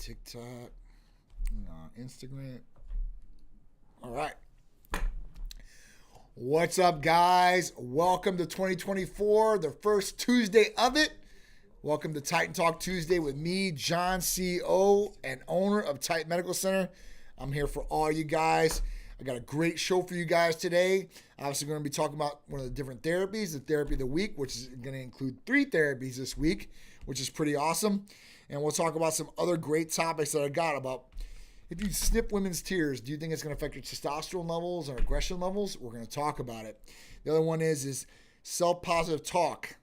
TikTok, Instagram. All right. What's up, guys? Welcome to 2024, the first Tuesday of it. Welcome to Titan Talk Tuesday with me, John, CEO and owner of Titan Medical Center. I'm here for all you guys. I got a great show for you guys today. Obviously, going to be talking about one of the different therapies, the therapy of the week, which is going to include 3 therapies this week, which is pretty awesome. And we'll talk about some other great topics that I got about if you snip women's tears, do you think it's going to affect your testosterone levels and aggression levels? We're going to talk about it. The other one is self-positive talk.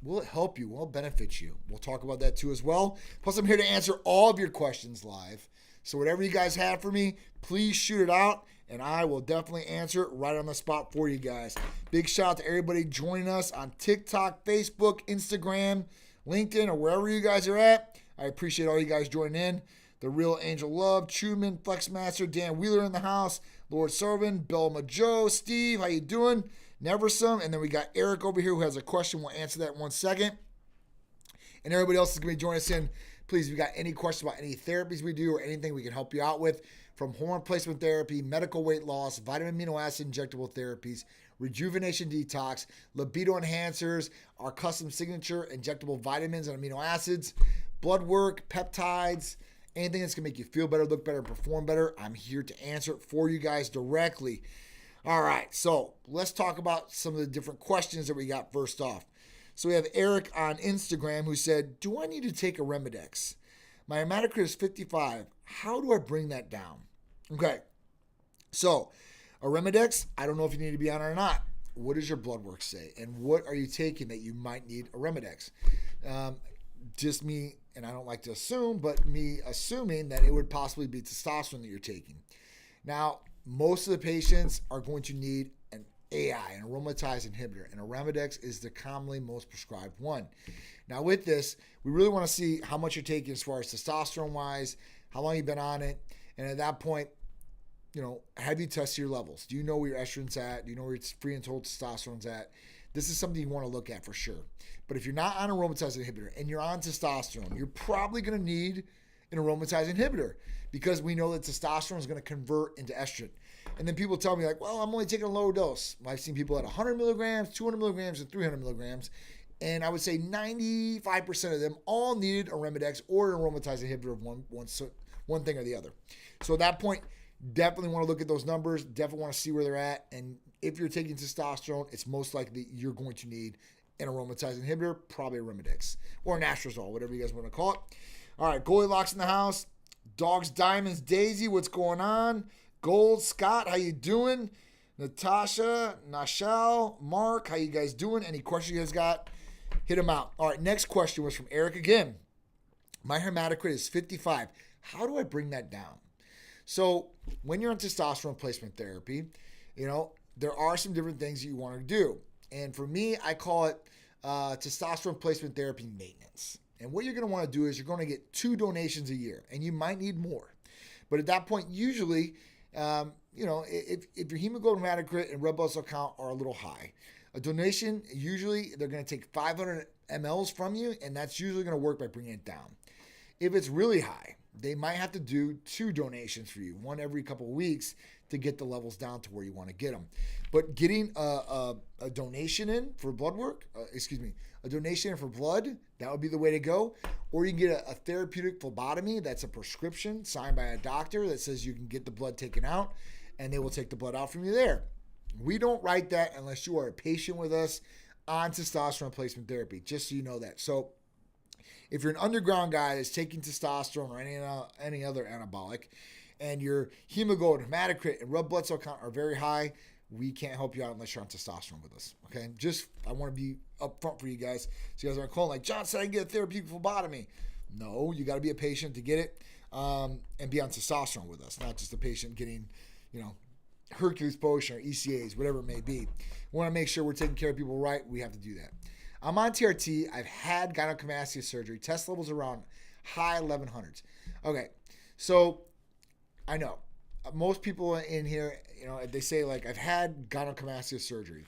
Will it help you? Will it benefit you? We'll talk about that too as well. Plus, I'm here to answer all of your questions live. So whatever you guys have for me, please shoot it out, and I will definitely answer it right on the spot for you guys. Big shout out to everybody joining us on TikTok, Facebook, Instagram, LinkedIn, or wherever you guys are at. I appreciate all you guys joining in. The Real Angel Love, Truman, Flexmaster, Dan Wheeler in the house, Lord Servant, Belma Joe, Steve, how you doing? Neversome, and then we got Eric over here who has a question. We'll answer that in 1 second. And everybody else is going to be joining us in. Please, if you got any questions about any therapies we do or anything we can help you out with, from hormone replacement therapy, medical weight loss, vitamin amino acid injectable therapies, rejuvenation detox, libido enhancers, our custom signature injectable vitamins and amino acids, blood work, peptides, anything that's going to make you feel better, look better, perform better, I'm here to answer it for you guys directly. All right, so let's talk about some of the different questions that we got first off. So we have Eric on Instagram who said, do I need to take a Remedex? My hematocrit is 55. How do I bring that down? Okay, so a Remedex, I don't know if you need to be on it or not. What does your blood work say? And what are you taking that you might need a Remedex? Just me, and I don't like to assume, but me assuming that it would possibly be testosterone that you're taking. Now, most of the patients are going to need an AI, an aromatase inhibitor, and a Remedex is the commonly most prescribed one. Now, with this, we really want to see how much you're taking as far as testosterone-wise, how long you've been on it, and at that point, have you tested your levels? Do you know where your estrogen's at? Do you know where your free and total testosterone's at? This is something you want to look at for sure. But if you're not on an aromatase inhibitor and you're on testosterone, you're probably going to need an aromatase inhibitor because we know that testosterone is going to convert into estrogen. And then people tell me like, well, I'm only taking a low dose. I've seen people at 100 milligrams, 200 milligrams, and 300 milligrams. And I would say 95% of them all needed a Remedex or an aromatase inhibitor of one thing or the other. So at that point, definitely want to look at those numbers. Definitely want to see where they're at. And if you're taking testosterone, it's most likely you're going to need an aromatase inhibitor, probably a Remedex or an Anastrozole, whatever you guys want to call it. All right, Goldilocks in the house. Dogs, Diamonds, Daisy, what's going on? Gold, Scott, how you doing? Natasha, Nashal, Mark, how you guys doing? Any questions you guys got? Hit them out. All right, next question was from Eric again. My hematocrit is 55. How do I bring that down? So when you're on testosterone replacement therapy, there are some different things that you want to do. And for me, I call it testosterone replacement therapy maintenance. And what you're going to want to do is you're going to get 2 donations a year, and you might need more. But at that point, usually, if your hemoglobin hematocrit and red blood cell count are a little high, a donation, usually they're going to take 500 mLs from you, and that's usually going to work by bringing it down. If it's really high, they might have to do 2 donations for you, one every couple of weeks to get the levels down to where you want to get them. But getting a donation in for blood work, a donation in for blood, that would be the way to go. Or you can get a therapeutic phlebotomy. That's a prescription signed by a doctor that says you can get the blood taken out, and they will take the blood out from you there. We don't write that unless you are a patient with us on testosterone replacement therapy, just so you know that. So if you're an underground guy that's taking testosterone or any other anabolic, and your hemoglobin, hematocrit, and red blood cell count are very high, we can't help you out unless you're on testosterone with us. Okay? I want to be upfront for you guys. So you guys aren't calling like, John said I can get a therapeutic phlebotomy. No, you got to be a patient to get it and be on testosterone with us, not just a patient getting, Hercules potion or ECAs, whatever it may be. We want to make sure we're taking care of people right. We have to do that. I'm on TRT. I've had gynecomastia surgery. Test levels around high 1100s. Okay, so I know most people in here, they say like I've had gynecomastia surgery.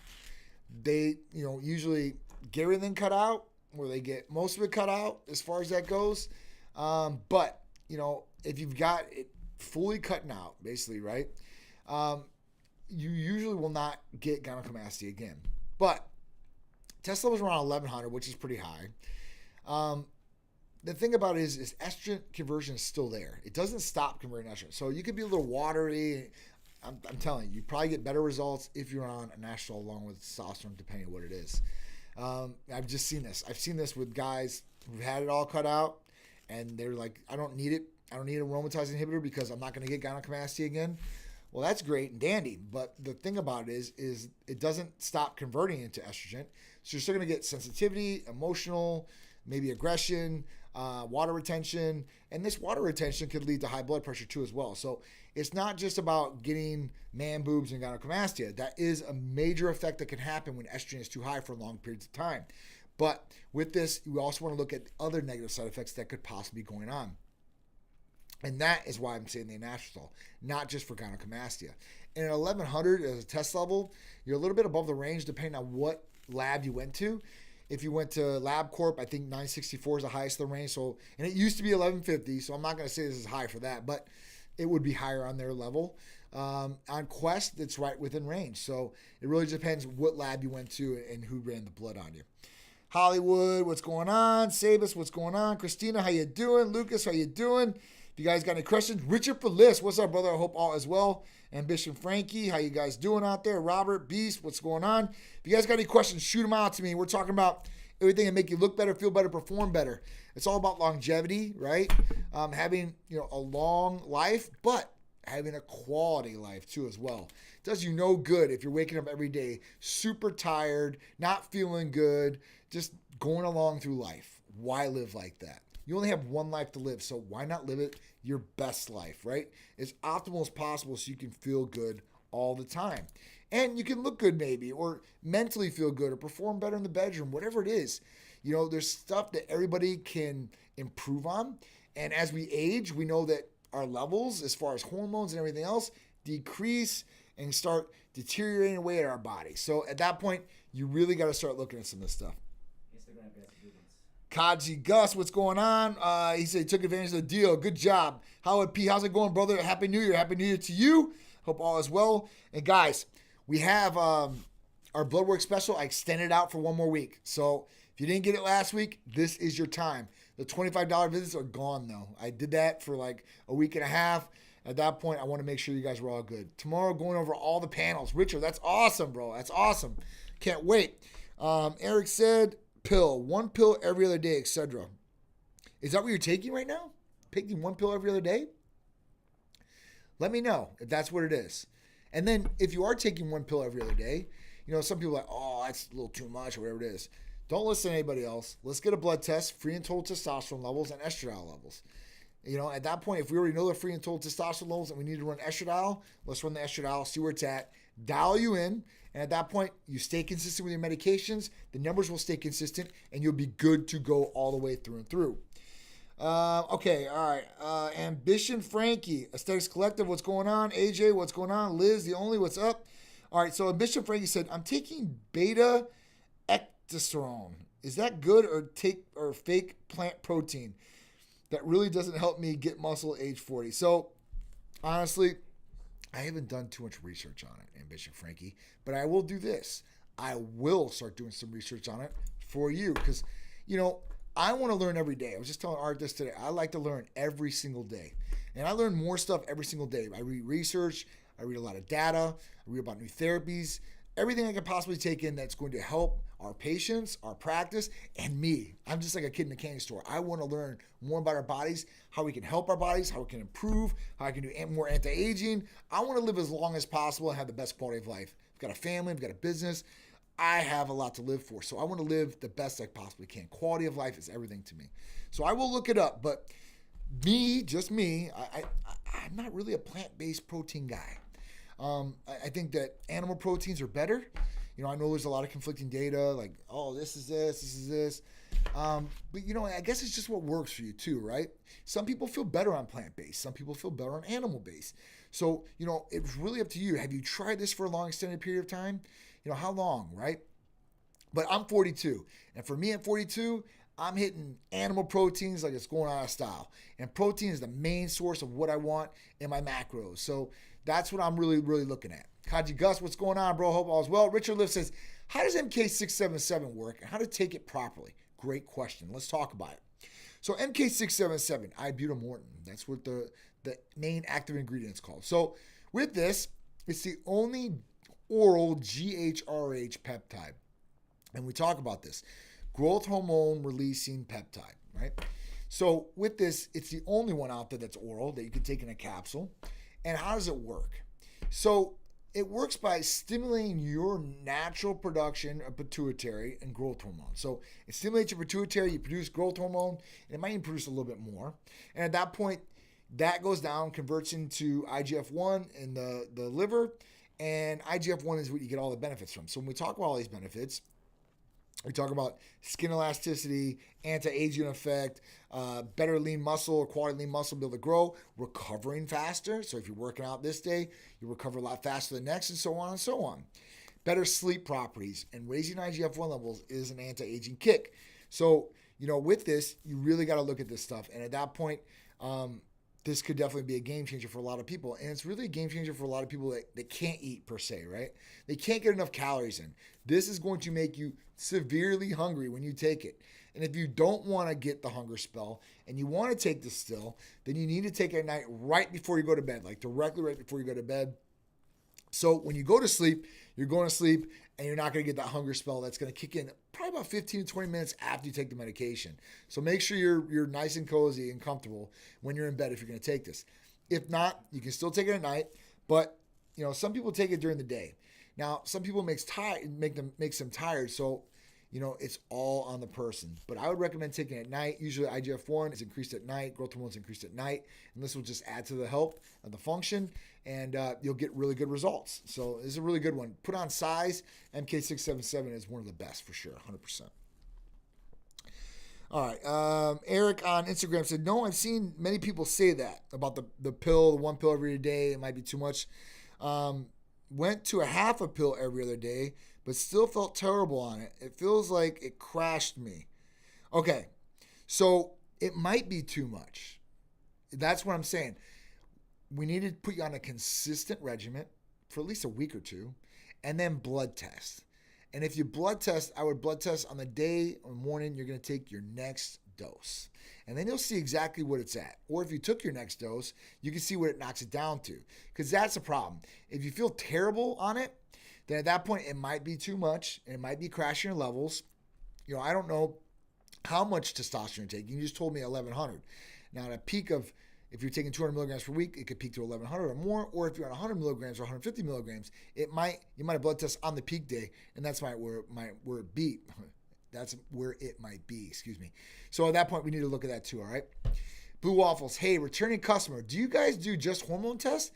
They, usually get everything cut out, or they get most of it cut out as far as that goes. But if you've got it fully cutting out, basically, right, you usually will not get gynecomastia again. But test levels around 1100, which is pretty high. The thing about it is estrogen conversion is still there. It doesn't stop converting estrogen. So you could be a little watery. I'm telling you probably get better results if you're on a national along with testosterone, depending on what it is. I've just seen this. I've seen this with guys who've had it all cut out, and they're like, I don't need it. I don't need a aromatase inhibitor because I'm not going to get gynecomastia again. Well, that's great and dandy, but the thing about it is it doesn't stop converting into estrogen. So you're still going to get sensitivity, emotional, maybe aggression, water retention, and this water retention could lead to high blood pressure too as well. So it's not just about getting man boobs and gynecomastia. That is a major effect that can happen when estrogen is too high for long periods of time. But with this, we also want to look at other negative side effects that could possibly be going on. And that is why I'm saying the anastrozole, not just for gynecomastia. And at 1100 as a test level, you're a little bit above the range depending on what lab you went to. If you went to LabCorp, I think 964 is the highest of the range. So, and it used to be 1150, so I'm not going to say this is high for that, but it would be higher on their level. On Quest, it's right within range. So it really depends what lab you went to and who ran the blood on you. Hollywood, what's going on? Sabus, what's going on? Christina, how you doing? Lucas, how you doing? If you guys got any questions, Richard Feliz, what's up, brother? I hope all is well. Ambition Frankie, how you guys doing out there? Robert, Beast, what's going on? If you guys got any questions, shoot them out to me. We're talking about everything that make you look better, feel better, perform better. It's all about longevity, right? Having a long life, but having a quality life too as well. It does you no good if you're waking up every day super tired, not feeling good, just going along through life. Why live like that? You only have one life to live, so why not live it your best life, right? As optimal as possible so you can feel good all the time. And you can look good maybe, or mentally feel good, or perform better in the bedroom, whatever it is. There's stuff that everybody can improve on. And as we age, we know that our levels, as far as hormones and everything else, decrease and start deteriorating away at our body. So at that point, you really got to start looking at some of this stuff. Kaji Gus, what's going on? He said he took advantage of the deal. Good job. Howard P, how's it going, brother? Happy New Year. Happy New Year to you. Hope all is well. And guys, we have our blood work special. I extended it out for one more week. So if you didn't get it last week, this is your time. The $25 visits are gone though. I did that for like a week and a half. At that point, I want to make sure you guys were all good. Tomorrow, going over all the panels. Richard, that's awesome, bro. That's awesome. Can't wait. Eric said, one pill every other day, etc. Is that what you're taking right now? Taking one pill every other day? Let me know if that's what it is. And then if you are taking one pill every other day, some people are like, oh, that's a little too much or whatever it is. Don't listen to anybody else. Let's get a blood test, free and total testosterone levels and estradiol levels. At that point, if we already know the free and total testosterone levels and we need to run estradiol, let's run the estradiol, see where it's at, dial you in. And at that point, you stay consistent with your medications, the numbers will stay consistent, and you'll be good to go all the way through and through. Okay, all right. Ambition Frankie, Aesthetics Collective, what's going on? AJ, what's going on? Liz, the only, what's up? All right, so Ambition Frankie said, I'm taking beta ectosterone. Is that good or fake plant protein that really doesn't help me get muscle at age 40? So, honestly, I haven't done too much research on it, Ambition Frankie, but I will do this. I will start doing some research on it for you because, I want to learn every day. I was just telling Art this today. I like to learn every single day. And I learn more stuff every single day. I read research. I read a lot of data. I read about new therapies. Everything I can possibly take in that's going to help our patients, our practice, and me. I'm just like a kid in a candy store. I want to learn more about our bodies, how we can help our bodies, how we can improve, how I can do more anti-aging. I want to live as long as possible and have the best quality of life. I've got a family. I've got a business. I have a lot to live for. So I want to live the best I possibly can. Quality of life is everything to me. So I will look it up. But just me, I'm not really a plant-based protein guy. I think that animal proteins are better. I know there's a lot of conflicting data, like, oh, this is this. But, I guess it's just what works for you too, right? Some people feel better on plant-based. Some people feel better on animal-based. So, it's really up to you. Have you tried this for a long extended period of time? How long, right? But I'm 42. And for me at 42, I'm hitting animal proteins like it's going out of style. And protein is the main source of what I want in my macros. So that's what I'm really, really looking at. Kaji Gus, what's going on, bro? Hope all is well. Richard Lift says, how does MK677 work and how to take it properly? Great question. Let's talk about it. So MK677, ibutylmortin, that's what the main active ingredient is called. So with this, it's the only oral GHRH peptide. And we talk about this. Growth hormone releasing peptide, right? So with this, it's the only one out there that's oral that you can take in a capsule. And how does it work? So it works by stimulating your natural production of pituitary and growth hormone. So it stimulates your pituitary, you produce growth hormone, and it might even produce a little bit more. And at that point, that goes down, converts into IGF-1 in the liver, and IGF-1 is what you get all the benefits from. So when we talk about all these benefits, we talk about skin elasticity, anti-aging effect, better lean muscle or quality lean muscle, be able to grow, recovering faster. So if you're working out this day, you recover a lot faster the next, and so on and so on. Better sleep properties, and raising IGF-1 levels is an anti-aging kick. So, with this, you really got to look at this stuff. And at that point, this could definitely be a game changer for a lot of people. And it's really a game changer for a lot of people that can't eat per se, right? They can't get enough calories in. This is going to make you severely hungry when you take it. And if you don't want to get the hunger spell and you want to take this still, then you need to take it at night right before you go to bed, like directly right before you go to bed. So when you go to sleep, you're going to sleep and you're not going to get that hunger spell that's going to kick in probably about 15 to 20 minutes after you take the medication. So make sure you're nice and cozy and comfortable when you're in bed if you're going to take this. If not, you can still take it at night, but some people take it during the day. Now, some people makes them tired, so it's all on the person. But I would recommend taking it at night. Usually IGF-1 is increased at night, growth hormone is increased at night, and this will just add to the help and the function, and you'll get really good results. So this is a really good one. Put on size, MK677 is one of the best for sure, 100%. All right, Eric on Instagram said, no, I've seen many people say that about the pill, the one pill every day, it might be too much. Went to a half a pill every other day, but still felt terrible on it. It feels like it crashed me. Okay, so it might be too much. That's what I'm saying. We need to put you on a consistent regimen for at least a week or two, and then blood test. And if you blood test, I would blood test on the day or morning you're going to take your next dose. And then you'll see exactly what it's at. Or if you took your next dose, you can see what it knocks it down to. Because that's a problem. If you feel terrible on it, then at that point it might be too much and it might be crashing your levels. I don't know how much testosterone you're taking. You just told me 1,100. Now at a peak of, if you're taking 200 milligrams per week, it could peak to 1,100 or more. Or if you're on 100 milligrams or 150 milligrams, you might have blood tests on the peak day, and that's where it beat. That's where it might be, excuse me. So at that point, we need to look at that too, all right? Blue Waffles, hey, returning customer, do you guys do just hormone tests?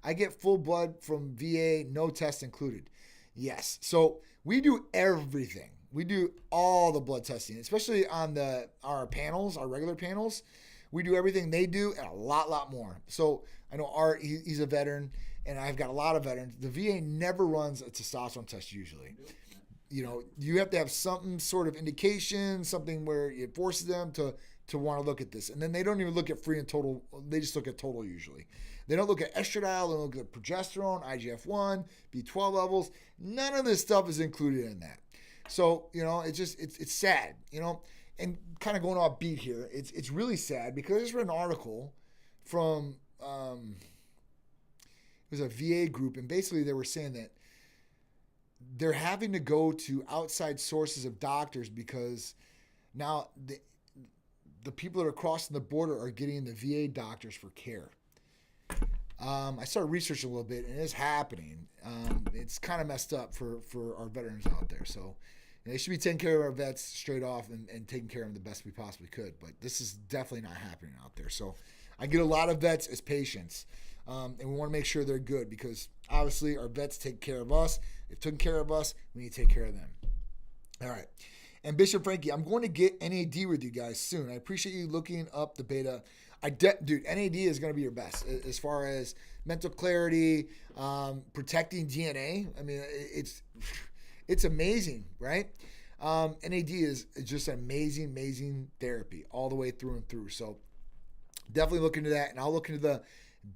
I get full blood from VA, no test included. Yes, so we do everything. We do all the blood testing, especially on our panels, our regular panels. We do everything they do and a lot more. So I know Art, he's a veteran, and I've got a lot of veterans. The VA never runs a testosterone test usually. You have to have some sort of indication, something where it forces them to want to look at this. And then they don't even look at free and total. They just look at total usually. They don't look at estradiol. They don't look at progesterone, IGF-1, B12 levels. None of this stuff is included in that. So, it's sad, and kind of going off beat here. It's really sad because I just read an article from, it was a VA group, and basically they were saying that they're having to go to outside sources of doctors because now the people that are crossing the border are getting the VA doctors for care. I started researching a little bit, and it's happening. It's kind of messed up for our veterans out there. So they should be taking care of our vets straight off and taking care of them the best we possibly could. But this is definitely not happening out there. So I get a lot of vets as patients. And we want to make sure they're good because obviously our vets take care of us. They've taken care of us. We need to take care of them. All right. And Bishop Frankie, I'm going to get NAD with you guys soon. I appreciate you looking up the beta. Dude, NAD is going to be your best as far as mental clarity, protecting DNA. I mean, it's amazing, right? NAD is just an amazing therapy all the way through and through. So definitely look into that, and I'll look into the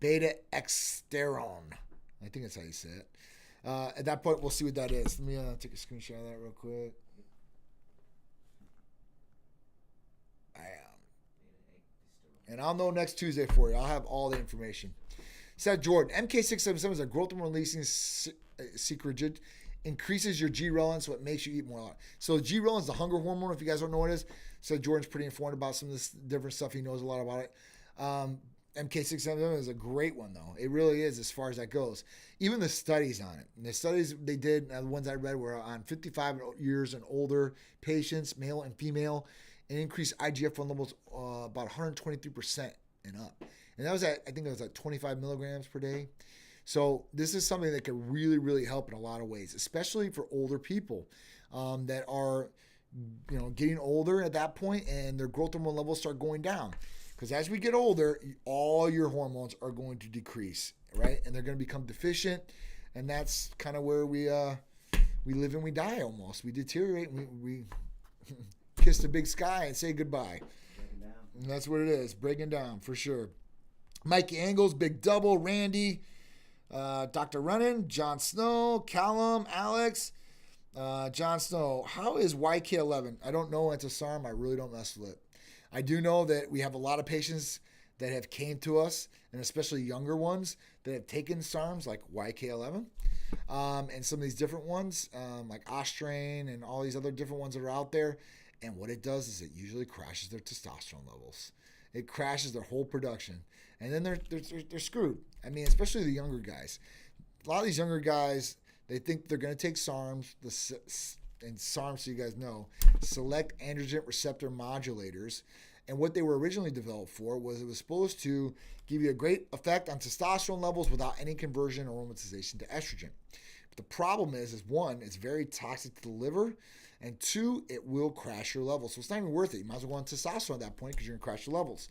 beta-exterone. I think that's how you say it. At that point, we'll see what that is. Let me take a screenshot of that real quick. And I'll know next Tuesday for you. I'll have all the information. Seth Jordan, MK677 is a growth hormone releasing secret. Increases your G-renin, so it makes you eat more. So G-renin is the hunger hormone, if you guys don't know what it is. Seth Jordan's pretty informed about some of this different stuff. He knows a lot about it. MK677 is a great one, though. It really is as far as that goes. Even the studies on it. And the studies they did, the ones I read, were on 55 years and older patients, male and female, and increased IGF-1 levels about 123% and up. And that was at, I think it was at 25 milligrams per day. So this is something that could really help in a lot of ways, especially for older people that are, getting older at that point, and their growth hormone levels start going down. Because as we get older, all your hormones are going to decrease, right? And they're going to become deficient, and that's kind of where we live and we die almost. We deteriorate, and we kiss the big sky and say goodbye. And that's what it is, breaking down for sure. Mikey Angles, Big Double, Randy, Dr. Runnin, John Snow, Callum, Alex, John Snow. How is YK11? I don't know. It's a SARM. I really don't mess with it. I do know that we have a lot of patients that have came to us, and especially younger ones that have taken SARMs like YK11, and some of these different ones like Ostrain and all these other different ones that are out there. And what it does is it usually crashes their testosterone levels. It crashes their whole production, and then they're screwed. I mean, especially the younger guys. A lot of these younger guys, they think they're going to take SARMs, and SARMs, so you guys know, select androgen receptor modulators. And what they were originally developed for was it was supposed to give you a great effect on testosterone levels without any conversion or aromatization to estrogen. But the problem is one, it's very toxic to the liver, and two, it will crash your levels. So it's not even worth it. You might as well go on testosterone at that point because you're going to crash your levels.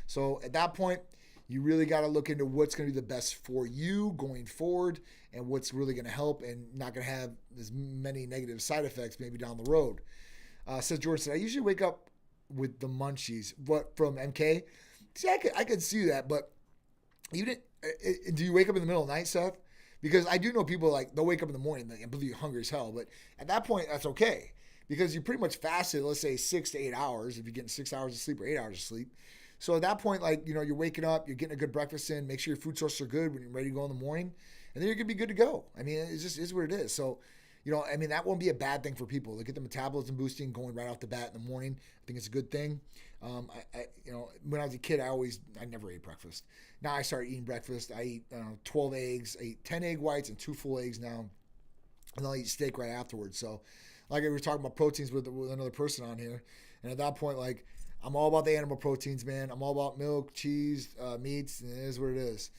So at that point, you really got to look into what's going to be the best for you going forward and what's really going to help and not going to have as many negative side effects maybe down the road. Says George said, I usually wake up with the munchies. What, from MK? See, I could see that, but you didn't. Do you wake up in the middle of the night, Seth? Because I do know people they'll wake up in the morning and believe you're hungry as hell, but at that point, that's okay because you pretty much fasted, let's say 6 to 8 hours if you're getting 6 hours of sleep or 8 hours of sleep. So at that point, you're waking up, you're getting a good breakfast in, make sure your food sources are good when you're ready to go in the morning, and then you're going to be good to go. I mean, it just is what it is. So, that won't be a bad thing for people. They get the metabolism boosting going right off the bat in the morning. I think it's a good thing. When I was a kid, I never ate breakfast. Now I started eating breakfast. I eat 12 eggs. I eat 10 egg whites and 2 full eggs now, and I'll eat steak right afterwards. So, like we were talking about proteins with another person on here, and at that point, I'm all about the animal proteins, man. I'm all about milk, cheese, meats, and it is what it is.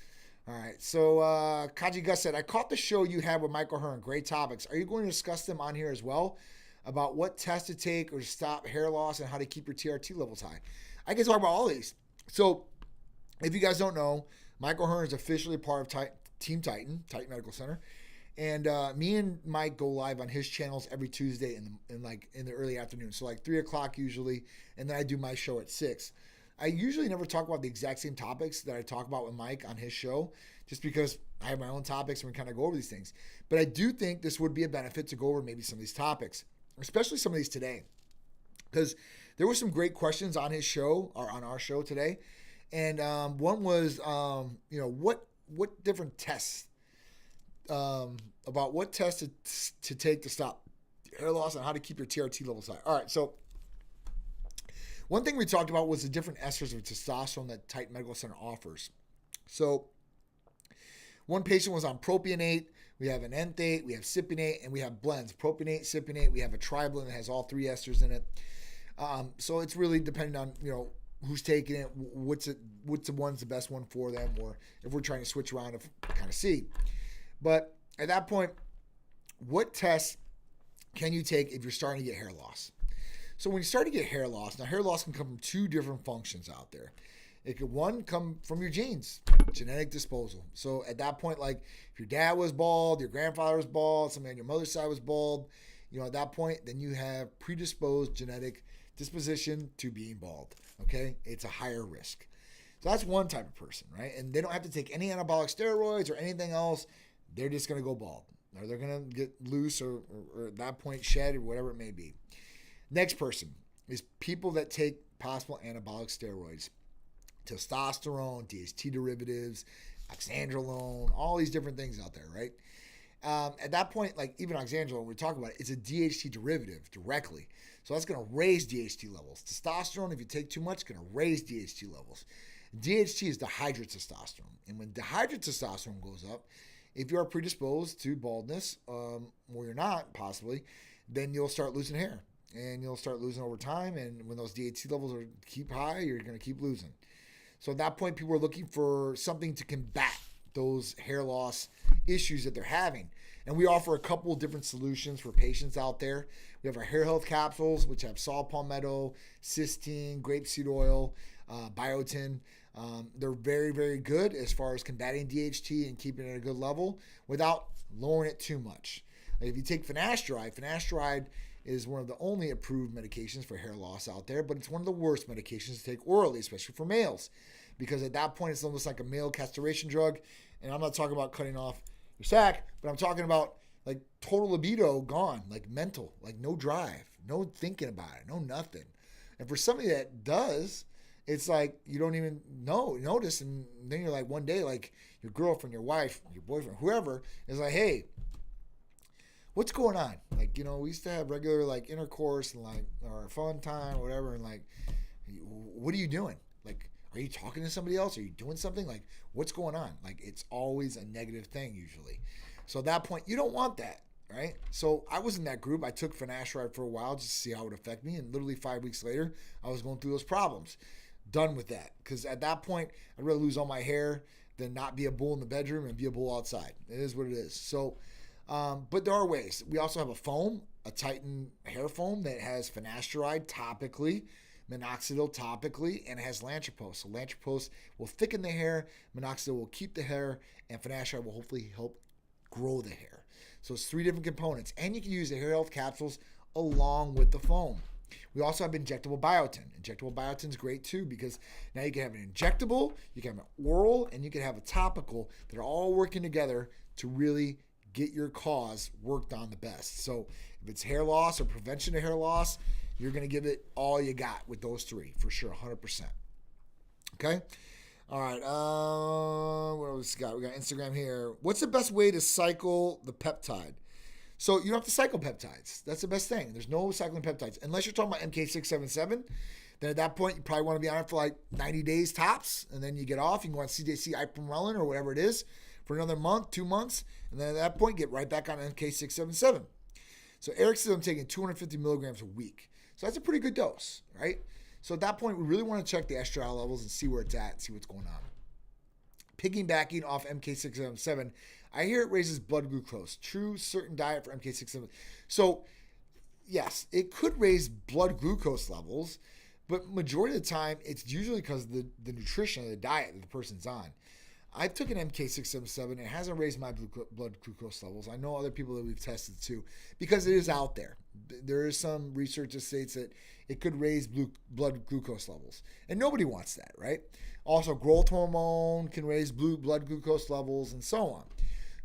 All right, so Kaji Gus said, I caught the show you had with Michael Hearn. Great topics. Are you going to discuss them on here as well? About what tests to take or to stop hair loss and how to keep your TRT levels high? I can talk about all these. So if you guys don't know, Michael Hearn is officially part of Team Titan Medical Center. And me and Mike go live on his channels every Tuesday in the early afternoon. So 3 o'clock usually, and then I do my show at 6. I usually never talk about the exact same topics that I talk about with Mike on his show, just because I have my own topics and we kind of go over these things. But I do think this would be a benefit to go over maybe some of these topics, especially some of these today, because there were some great questions on his show or on our show today. And one was, what different tests, about what tests to take to stop hair loss and how to keep your TRT levels high. All right, so one thing we talked about was the different esters of testosterone that Titan Medical Center offers. So one patient was on propionate, we have an enthate, we have cypionate, and we have blends. Propionate, cypionate, we have a tri-blend that has all 3 esters in it. So it's really depending on, who's taking it, what's the one's the best one for them, or if we're trying to switch around to kind of see. But at that point, what tests can you take if you're starting to get hair loss? So when you start to get hair loss, now hair loss can come from 2 different functions out there. It could, one, come from your genes, genetic disposal. So at that point, if your dad was bald, your grandfather was bald, somebody on your mother's side was bald, at that point, then you have predisposed genetic disposition to being bald. Okay, it's a higher risk. So that's one type of person, right? And they don't have to take any anabolic steroids or anything else. They're just going to go bald, or they're going to get loose, or at that point shed, or whatever it may be. Next person is people that take possible anabolic steroids, testosterone, DHT derivatives, oxandrolone, all these different things out there, right? At that point, like even oxandrolone, we're talking about it's a DHT derivative directly. So that's going to raise DHT levels. Testosterone, if you take too much, is going to raise DHT levels. DHT is dihydrotestosterone. And when dihydrotestosterone goes up, if you are predisposed to baldness, or you're not, possibly, then you'll start losing hair. And you'll start losing over time. And when those DHT levels keep high, you're going to keep losing. So at that point, people are looking for something to combat those hair loss issues that they're having. And we offer a couple of different solutions for patients out there. We have our hair health capsules, which have saw palmetto, cysteine, grapeseed oil, biotin. They're very, very good as far as combating DHT and keeping it at a good level without lowering it too much. Like if you take finasteride is one of the only approved medications for hair loss out there, but it's one of the worst medications to take orally, especially for males, because at that point it's almost like a male castration drug. And I'm not talking about cutting off your sack, but I'm talking about like total libido gone, like mental, like no drive, no thinking about it, no nothing. And for somebody that does, it's like you don't even notice, and then you're like one day, like your girlfriend, your wife, your boyfriend, whoever is like, hey, what's going on? Like, we used to have regular like intercourse and like or fun time or whatever, and like, what are you doing? Like, are you talking to somebody else? Are you doing something? Like, what's going on? Like, it's always a negative thing usually. So at that point, you don't want that, right? So I was in that group. I took finasteride for a while just to see how it would affect me, and literally 5 weeks later, I was going through those problems. Done with that, because at that point, I'd rather lose all my hair than not be a bull in the bedroom and be a bull outside. It is what it is. So, but there are ways. We also have a foam, a Titan hair foam that has finasteride topically, minoxidil topically, and it has lanthropose. So lanthropose will thicken the hair, minoxidil will keep the hair, and finasteride will hopefully help grow the hair. So it's 3 different components, and you can use the hair health capsules along with the foam. We also have injectable biotin. Injectable biotin is great too, because now you can have an injectable, you can have an oral, and you can have a topical that are all working together to really get your cause worked on the best. So if it's hair loss or prevention of hair loss, you're going to give it all you got with those 3 for sure, 100%. Okay? All right. What else we got? We got Instagram here. What's the best way to cycle the peptide? So you don't have to cycle peptides. That's the best thing. There's no cycling peptides. Unless you're talking about MK677, then at that point, you probably want to be on it for like 90 days tops, and then you get off. You can go on CJC ipromorelin or whatever it is for another month, 2 months, and then at that point, get right back on MK677. So Eric says I'm taking 250 milligrams a week. So that's a pretty good dose, right? So at that point, we really want to check the estradiol levels and see where it's at and see what's going on. Piggybacking off MK677, I hear it raises blood glucose. True, certain diet for MK677. So, yes, it could raise blood glucose levels, but majority of the time, it's usually because of the nutrition or the diet that the person's on. I took an MK677. It hasn't raised my blood glucose levels. I know other people that we've tested too, because it is out there. There is some research that states that it could raise blood glucose levels, and nobody wants that, right? Also, growth hormone can raise blood glucose levels and so on.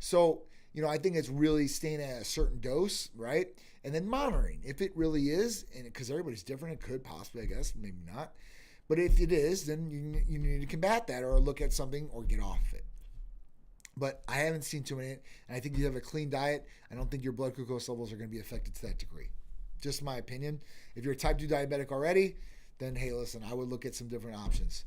So, I think it's really staying at a certain dose, right? And then monitoring. If it really is, and because everybody's different, it could possibly, I guess, maybe not. But if it is, then you need to combat that or look at something or get off of it. But I haven't seen too many, and I think you have a clean diet. I don't think your blood glucose levels are going to be affected to that degree. Just my opinion. If you're a type 2 diabetic already, then hey, listen, I would look at some different options.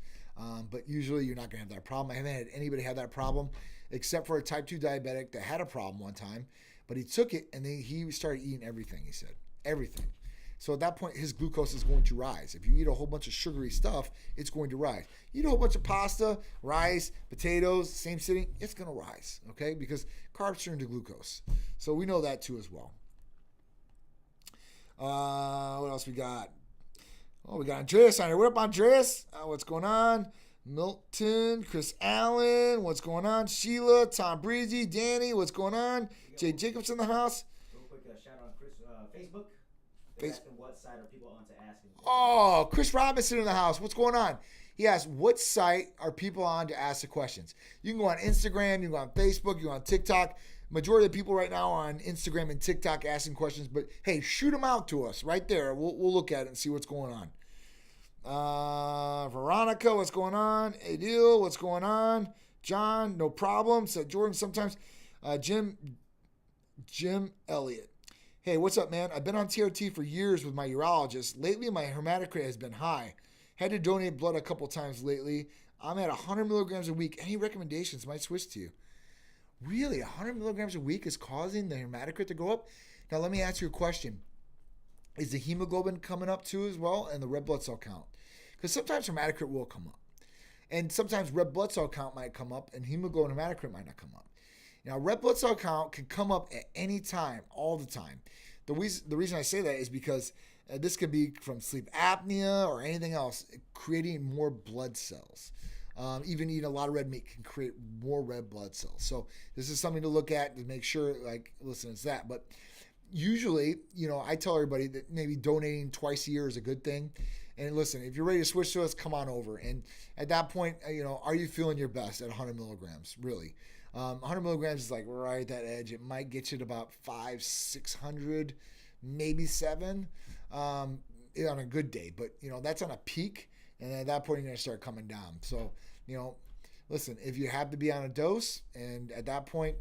But usually you're not going to have that problem. I haven't had anybody have that problem except for a type 2 diabetic that had a problem one time, but he took it and then he started eating everything, he said. Everything. So at that point, his glucose is going to rise. If you eat a whole bunch of sugary stuff, it's going to rise. You eat a whole bunch of pasta, rice, potatoes, same sitting, it's going to rise, okay? Because carbs turn into glucose. So we know that too as well. What else we got? Oh, we got Andreas on here. What up, Andreas? What's going on? Milton, Chris Allen, what's going on? Sheila, Tom Breezy, Danny, what's going on? Jay Jacobs in the house. shout out on Chris Facebook. They're asking what site are people on to asking. Oh, Chris Robinson in the house. What's going on? He asked, what site are people on to ask the questions? You can go on Instagram, you can go on Facebook, you can go on TikTok. Majority of the people right now are on Instagram and TikTok asking questions, but hey, shoot them out to us right there. We'll look at it and see what's going on. Veronica, what's going on? Adil, what's going on? John, no problem. Said Jordan sometimes. Jim Elliott. Hey, what's up, man? I've been on TRT for years with my urologist. Lately, my hematocrit has been high. Had to donate blood a couple times lately. I'm at 100 milligrams a week. Any recommendations? Might switch to you. Really? 100 milligrams a week is causing the hematocrit to go up? Now, let me ask you a question. Is the hemoglobin coming up too as well and the red blood cell count? Because sometimes hematocrit will come up. And sometimes red blood cell count might come up and hemoglobin and hematocrit might not come up. Now, red blood cell count can come up at any time, all the time. The reason I say that is because this could be from sleep apnea or anything else, creating more blood cells. Even eating a lot of red meat can create more red blood cells. So this is something to look at to make sure, like, listen, it's that. But usually, I tell everybody that maybe donating twice a year is a good thing. And listen, if you're ready to switch to us, come on over. And at that point, are you feeling your best at 100 milligrams? Really? 100 milligrams is like right at that edge. It might get you to about 500, 600, maybe 7 on a good day. But, that's on a peak. And at that point, you're going to start coming down. So, listen, if you have to be on a dose and at that point,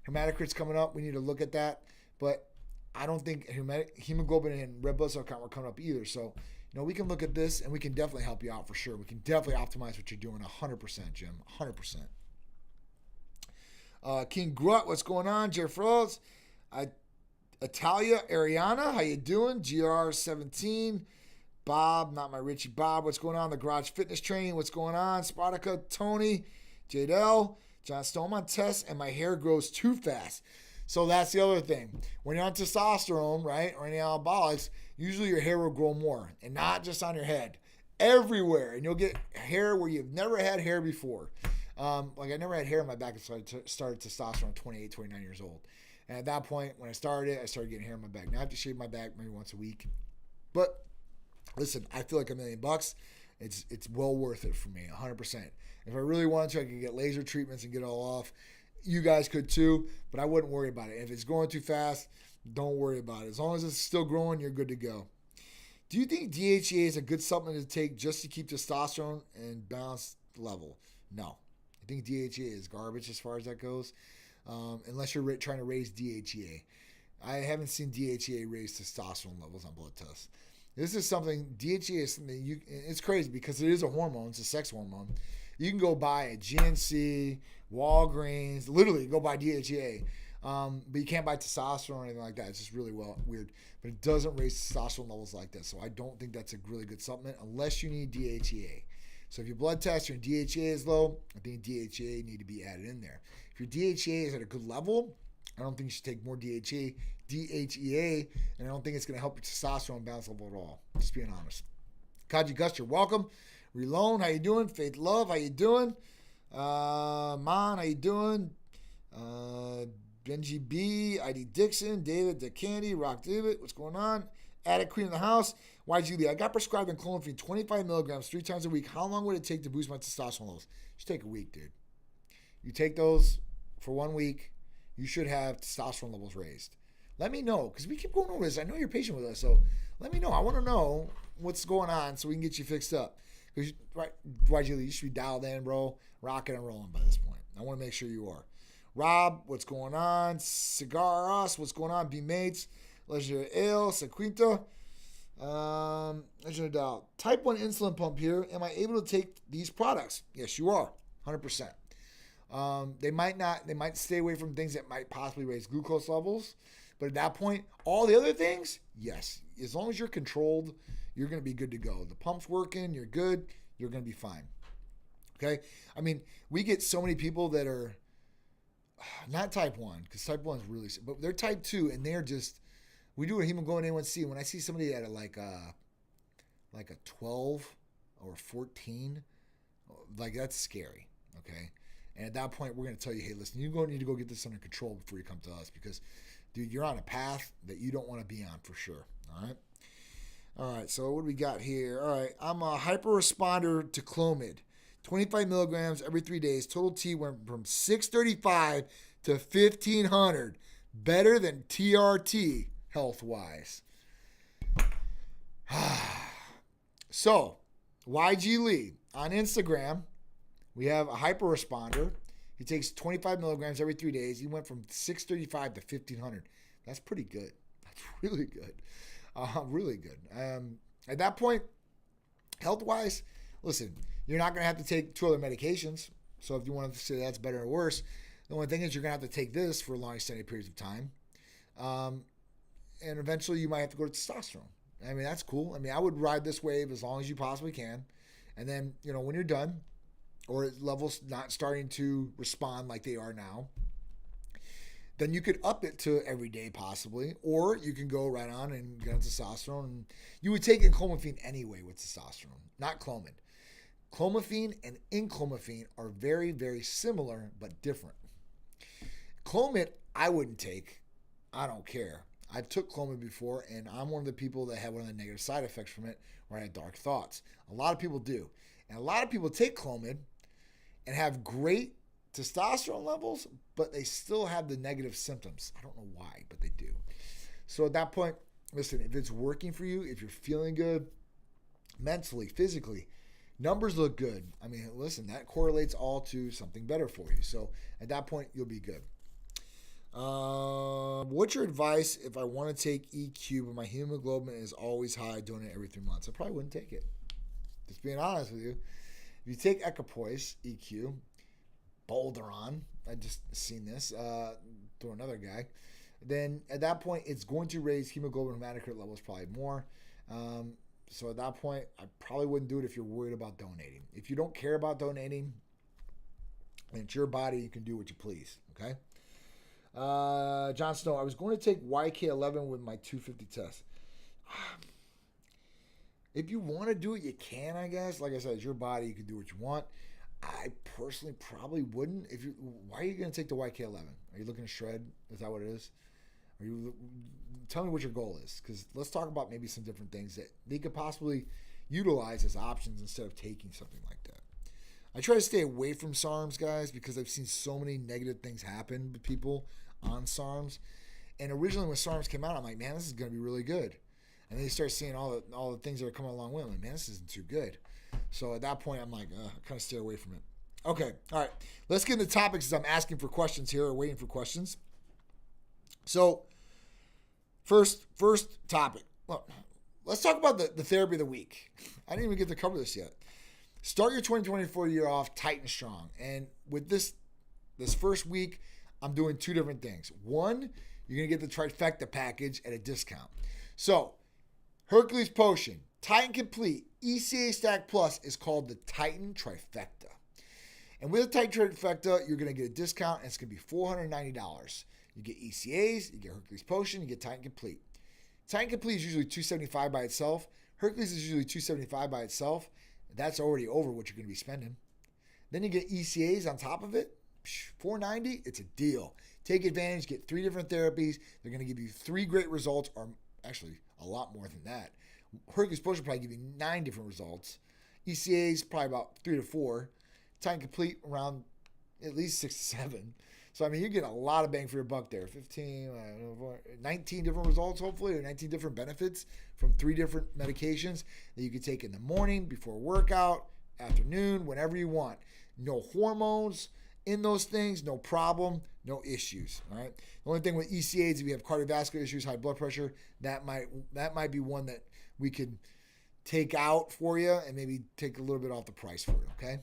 hematocrit's coming up, we need to look at that. But I don't think hemoglobin and red blood cell count were coming up either. So, we can look at this and we can definitely help you out for sure. We can definitely optimize what you're doing 100%, Jim, 100%. King Grut, what's going on? Jerry Froze, Italia, Ariana, how you doing? GR17, Bob, not my Richie, Bob, what's going on? The Garage Fitness Training, what's going on? Spartica, Tony, Jadel, John Stone on test, and my hair grows too fast. So that's the other thing. When you're on testosterone, right, or any anabolics, usually your hair will grow more, and not just on your head, everywhere, and you'll get hair where you've never had hair before. I never had hair on my back until I started testosterone at 28, 29 years old. And at that point, when I started getting hair on my back. Now I have to shave my back maybe once a week. But listen, I feel like $1 million. It's well worth it for me, 100%. If I really wanted to, I could get laser treatments and get it all off. You guys could too, but I wouldn't worry about it. If it's growing too fast, don't worry about it. As long as it's still growing, you're good to go. Do you think DHEA is a good supplement to take just to keep testosterone and balanced level? No. I think DHEA is garbage as far as that goes, unless you're trying to raise DHEA. I haven't seen DHEA raise testosterone levels on blood tests. This is something, DHEA is something, it's crazy because it is a hormone, it's a sex hormone. You can go buy a GNC, Walgreens, literally go buy DHEA, but you can't buy testosterone or anything like that. It's just really weird, but it doesn't raise testosterone levels like that. So I don't think that's a really good supplement unless you need DHEA. So if your blood test, your DHEA is low, I think DHEA need to be added in there. If your DHEA is at a good level, I don't think you should take more DHEA, and I don't think it's going to help your testosterone balance level at all. Just being honest. Kaji Guster, welcome. Relone, how you doing? Faith Love, how you doing? Mon, how you doing? Benji B, ID Dixon, David DeCandy, Rock David, what's going on? Attic Queen in the house. YG Lee, I got prescribed clonophenol 25 milligrams 3 times a week. How long would it take to boost my testosterone levels? It should take a week, dude. You take those for 1 week, you should have testosterone levels raised. Let me know, because we keep going over this. I know you're patient with us, so let me know. I want to know what's going on so we can get you fixed up. Because, right, YG Lee, you should be dialed in, bro, rocking and rolling by this point. I want to make sure you are. Rob, what's going on? Cigaras, what's going on? B-Mates, Legendary Ale, Sequinta. Legendary Dial. Type 1 insulin pump here. Am I able to take these products? Yes, you are. 100%. They might stay away from things that might possibly raise glucose levels. But at that point, all the other things, yes. As long as you're controlled, you're going to be good to go. The pump's working, you're good, you're going to be fine. Okay? I mean, we get so many people that are not type 1, because type 1 is really, but they're type 2, and they're just, we do a hemoglobin A1C. When I see somebody at like a 12 or 14, like that's scary, okay? And at that point, we're going to tell you, hey, listen, you need to go get this under control before you come to us, because dude, you're on a path that you don't want to be on for sure. All right. All right. So what do we got here? All right. I'm a hyper responder to Clomid. 25 milligrams every 3 days. Total T went from 635 to 1,500. Better than TRT health-wise. So, YG Lee on Instagram, we have a hyper responder. He takes 25 milligrams every 3 days. He went from 635 to 1,500. That's pretty good. That's really good. Really good. At that point, health-wise, listen, you're not going to have to take 2 other medications. So if you want to say that's better or worse, the only thing is you're going to have to take this for long extended periods of time. And eventually you might have to go to testosterone. I mean, that's cool. I mean, I would ride this wave as long as you possibly can. And then, when you're done or levels not starting to respond like they are now, then you could up it to every day possibly, or you can go right on and get on testosterone. And you would take enclomiphene anyway with testosterone, not Clomid. Clomiphene and enclomiphene are very, very similar but different. Clomid, I wouldn't take. I don't care. I've took Clomid before, and I'm one of the people that had one of the negative side effects from it where I had dark thoughts. A lot of people do. And a lot of people take Clomid and have great testosterone levels, but they still have the negative symptoms. I don't know why, but they do. So at that point, listen, if it's working for you, if you're feeling good mentally, physically, numbers look good. I mean, listen, that correlates all to something better for you. So at that point, you'll be good. What's your advice if I want to take EQ, but my hemoglobin is always high, doing it every 3 months? I probably wouldn't take it. Just being honest with you. If you take Equipoise, EQ, Bolderon, I just seen this through another guy, then at that point, it's going to raise hemoglobin hematocrit levels probably more. So at that point, I probably wouldn't do it if you're worried about donating. If you don't care about donating, and it's your body, you can do what you please, okay? John Snow, I was going to take YK11 with my 250 test. If you want to do it, you can, I guess. Like I said, it's your body. You can do what you want. I personally probably wouldn't. Why are you going to take the YK11? Are you looking to shred? Is that what it is? Tell me what your goal is, because let's talk about maybe some different things that they could possibly utilize as options instead of taking something like that. I try to stay away from SARMs, guys, because I've seen so many negative things happen with people on SARMs. And originally when SARMs came out, I'm like, man, this is going to be really good. And then you start seeing all the things that are coming along with it. I'm like, man, this isn't too good. So at that point, I'm like, I kind of steer away from it. Okay, all right. Let's get into topics as I'm asking for questions here or waiting for questions. So first topic. Well, let's talk about the therapy of the week. I didn't even get to cover this yet. Start your 2024 year off tight and strong. And with this first week, I'm doing 2 different things. One, you're going to get the Trifecta package at a discount. So, Hercules Potion, Titan Complete, ECA Stack Plus is called the Titan Trifecta. And with the Titan Trifecta, you're going to get a discount, and it's going to be $490. You get ECAs, you get Hercules Potion, you get Titan Complete. Titan Complete is usually $275 by itself. Hercules is usually $275 by itself. That's already over what you're going to be spending. Then you get ECAs on top of it. $490, it's a deal. Take advantage, get 3 different therapies. They're going to give you 3 great results, or actually a lot more than that. Hercules Potion will probably give you 9 different results. ECAs probably about 3 to 4. Titan Complete around at least 6 to 7. So, I mean, you're getting a lot of bang for your buck there. 19 different results, hopefully, or 19 different benefits from 3 different medications that you can take in the morning, before workout, afternoon, whenever you want. No hormones in those things, no problem, no issues, all right? The only thing with ECAs, if you have cardiovascular issues, high blood pressure, that might be one that we could take out for you and maybe take a little bit off the price for you, okay?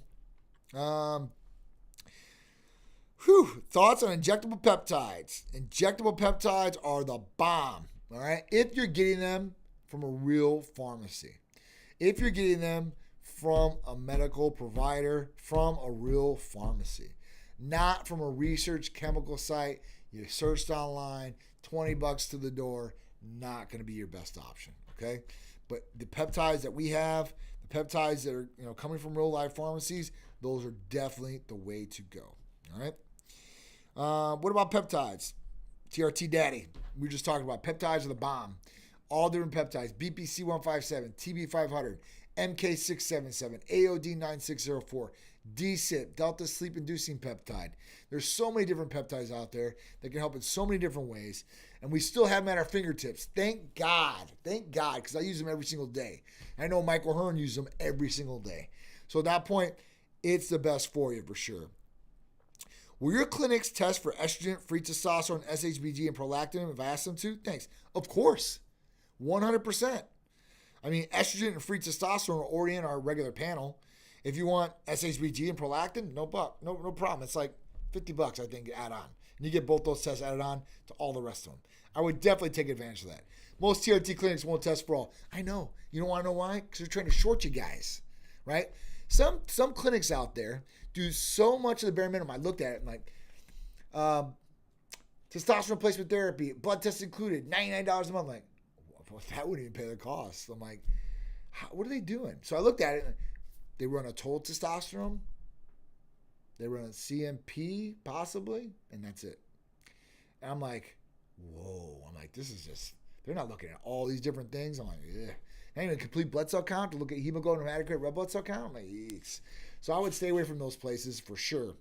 Thoughts on injectable peptides. Injectable peptides are the bomb, all right? If you're getting them from a real pharmacy. If you're getting them from a medical provider, from a real pharmacy. Not from a research chemical site. You searched online, $20 to the door, not going to be your best option, okay? But the peptides that we have, the peptides that are coming from real life pharmacies, those are definitely the way to go, all right? What about peptides? TRT Daddy. We were just talking about peptides are the bomb. All different peptides. BPC157, TB500, MK677, AOD9604, DSIP, Delta Sleep Inducing Peptide. There's so many different peptides out there that can help in so many different ways. And we still have them at our fingertips. Thank God. Thank God, because I use them every single day. I know Michael Hearn uses them every single day. So at that point, it's the best for you for sure. Will your clinics test for estrogen, free testosterone, SHBG, and prolactin if I ask them to? Thanks. Of course. 100%. I mean, estrogen and free testosterone are already in our regular panel. If you want SHBG and prolactin, no problem. It's like $50, I think, add on. And you get both those tests added on to all the rest of them. I would definitely take advantage of that. Most TRT clinics won't test for all. I know. You don't want to know why? Because they're trying to short you guys, right? Some clinics out there do so much of the bare minimum. I looked at it and like, testosterone replacement therapy, blood tests included, $99 a month. I'm like, well, that wouldn't even pay the cost. I'm like, what are they doing? So I looked at it. And they run a total testosterone. They run a CMP possibly, and that's it. And I'm like, whoa. I'm like, this is just, they're not looking at all these different things. I'm like, yeah. Not even a complete blood cell count to look at hemoglobin, hematocrit, red blood cell count. I'm like, yeeks. So I would stay away from those places for sure.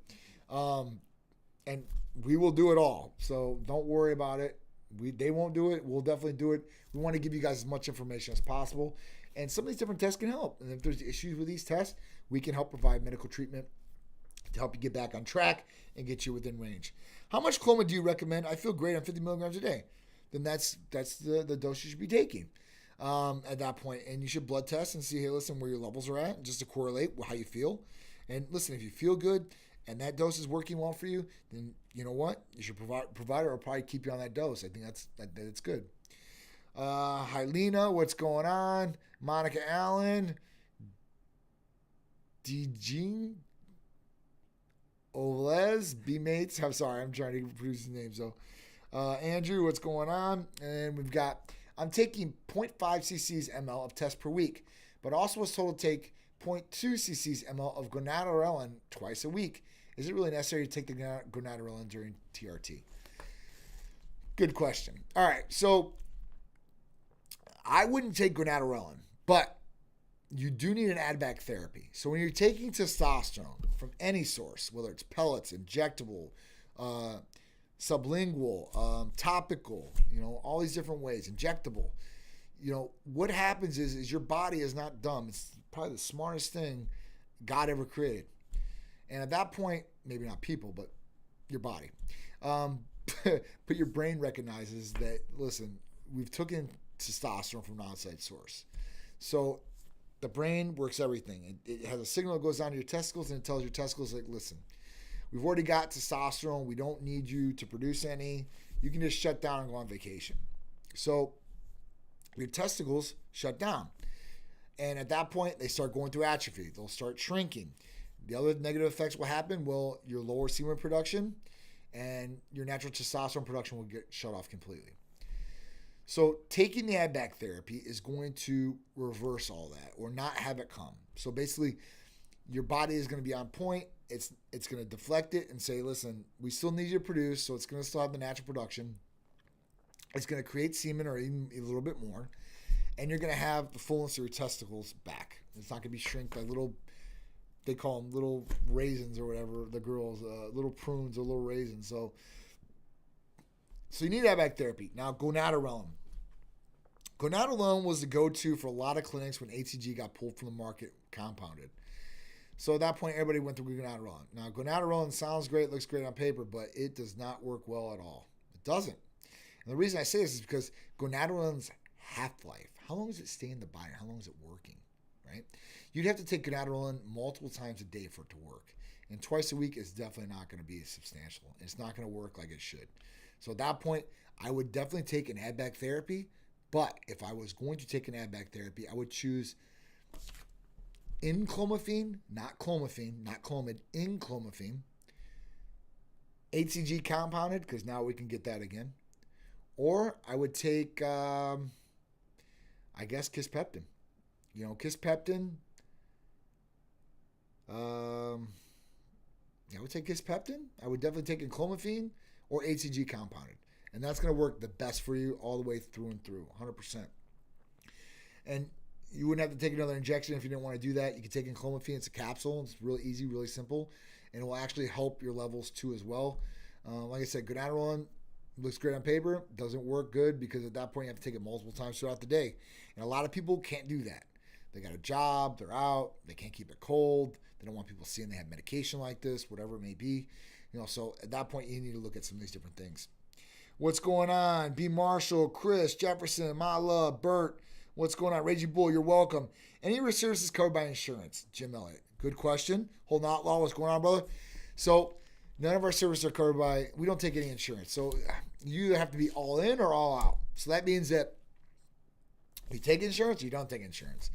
And we will do it all. So don't worry about it. They won't do it. We'll definitely do it. We want to give you guys as much information as possible. And some of these different tests can help. And if there's issues with these tests, we can help provide medical treatment to help you get back on track and get you within range. How much Cloma do you recommend? I feel great on 50 milligrams a day. Then that's the dose you should be taking at that point. And you should blood test and see, hey, listen, where your levels are at, just to correlate how you feel. And listen, if you feel good and that dose is working well for you, then you know what? You should provider will probably keep you on that dose. I think that's good. Hi, Lena. What's going on? Monica Allen. Dijing. Oles. B-Mates. I'm sorry. I'm trying to produce the names, though. Andrew, what's going on? And we've got, I'm taking 0.5 cc's ml of test per week, but also was told to take 0.2 cc's ml of gonadorelin twice a week. Is it really necessary to take the gonadorelin during TRT? Good question. All right, so I wouldn't take gonadorelin, but you do need an add-back therapy. So when you're taking testosterone from any source, whether it's pellets, injectable, sublingual, topical, all these different ways, injectable, what happens is your body is not dumb. It's probably the smartest thing God ever created. And at that point, maybe not people, but your body. But your brain recognizes that, listen, we've taken testosterone from an outside source. So the brain works everything. It has a signal that goes down to your testicles, and it tells your testicles, like, listen, we've already got testosterone. We don't need you to produce any. You can just shut down and go on vacation. So your testicles shut down. And at that point, they start going through atrophy. They'll start shrinking. The other negative effects will happen. Well, your lower semen production and your natural testosterone production will get shut off completely. So taking the add-back therapy is going to reverse all that or not have it come. So basically, your body is going to be on point. It's going to deflect it and say, listen, we still need you to produce, so it's going to still have the natural production. It's going to create semen or even a little bit more. And you're going to have the fullness of your testicles back. It's not going to be shrink by little, they call them little raisins or whatever, the girls, little prunes or little raisins. So you need add-back therapy. Now, gonadorelin. Gonadorelin was the go-to for a lot of clinics when HCG got pulled from the market, compounded. So at that point, everybody went through gonadorelin. Now, gonadorelin sounds great, looks great on paper, but it does not work well at all. It doesn't. And the reason I say this is because gonadorelin's half-life. How long does it stay in the body? How long is it working, right? You'd have to take gonadorelin multiple times a day for it to work. And twice a week is definitely not going to be substantial. It's not going to work like it should. So at that point, I would definitely take an add-back therapy. But if I was going to take an add-back therapy, I would choose enclomiphene, not clomid, enclomiphene, HCG compounded, because now we can get that again. Or I would take, I guess, Kisspeptin. Kisspeptin. I would take Kisspeptin. I would definitely take enclomiphene or HCG compounded. And that's going to work the best for you all the way through and through, 100%. And you wouldn't have to take another injection if you didn't want to do that. You can take enclomiphene. It's a capsule. It's really easy, really simple. And it will actually help your levels too as well. Like I said, Gonadrolone looks great on paper. Doesn't work good because at that point you have to take it multiple times throughout the day. And a lot of people can't do that. They got a job. They're out. They can't keep it cold. They don't want people seeing they have medication like this, whatever it may be. So at that point you need to look at some of these different things. What's going on? B. Marshall, Chris, Jefferson, My Love, Bert. What's going on? Reggie Bull, you're welcome. Any of your services covered by insurance? Jim Elliott. Good question. Holden Outlaw, what's going on, brother? So none of our services are covered by, we don't take any insurance. So you either have to be all in or all out. So that means that you take insurance or you don't take insurance.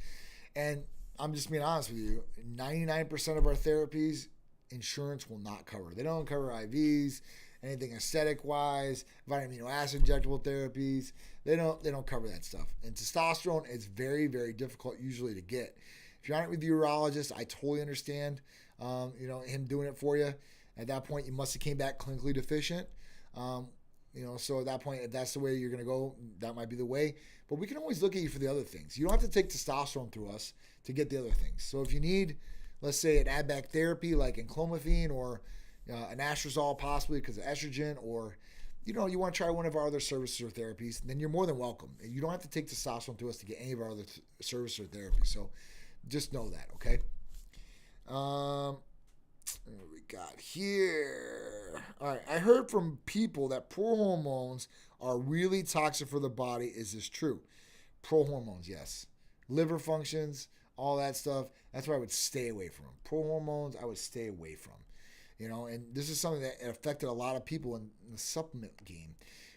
And I'm just being honest with you, 99% of our therapies, insurance will not cover. They don't cover IVs, anything aesthetic-wise, vitamin amino acid injectable therapies. They don't cover that stuff. And testosterone is very, very difficult usually to get. If you're on it with a urologist, I totally understand, him doing it for you. At that point, you must have came back clinically deficient. So at that point, if that's the way you're going to go, that might be the way. But we can always look at you for the other things. You don't have to take testosterone through us to get the other things. So if you need, let's say, an add-back therapy like enclomiphene or an anastrozole possibly because of estrogen, or you want to try one of our other services or therapies, then you're more than welcome. You don't have to take testosterone through us to get any of our other services or therapies. So just know that, okay? What we got here? All right, I heard from people that pro-hormones are really toxic for the body. Is this true? Pro-hormones, yes. Liver functions, all that stuff. That's why I would stay away from them. Pro-hormones, I would stay away from. And this is something that affected a lot of people in the supplement game,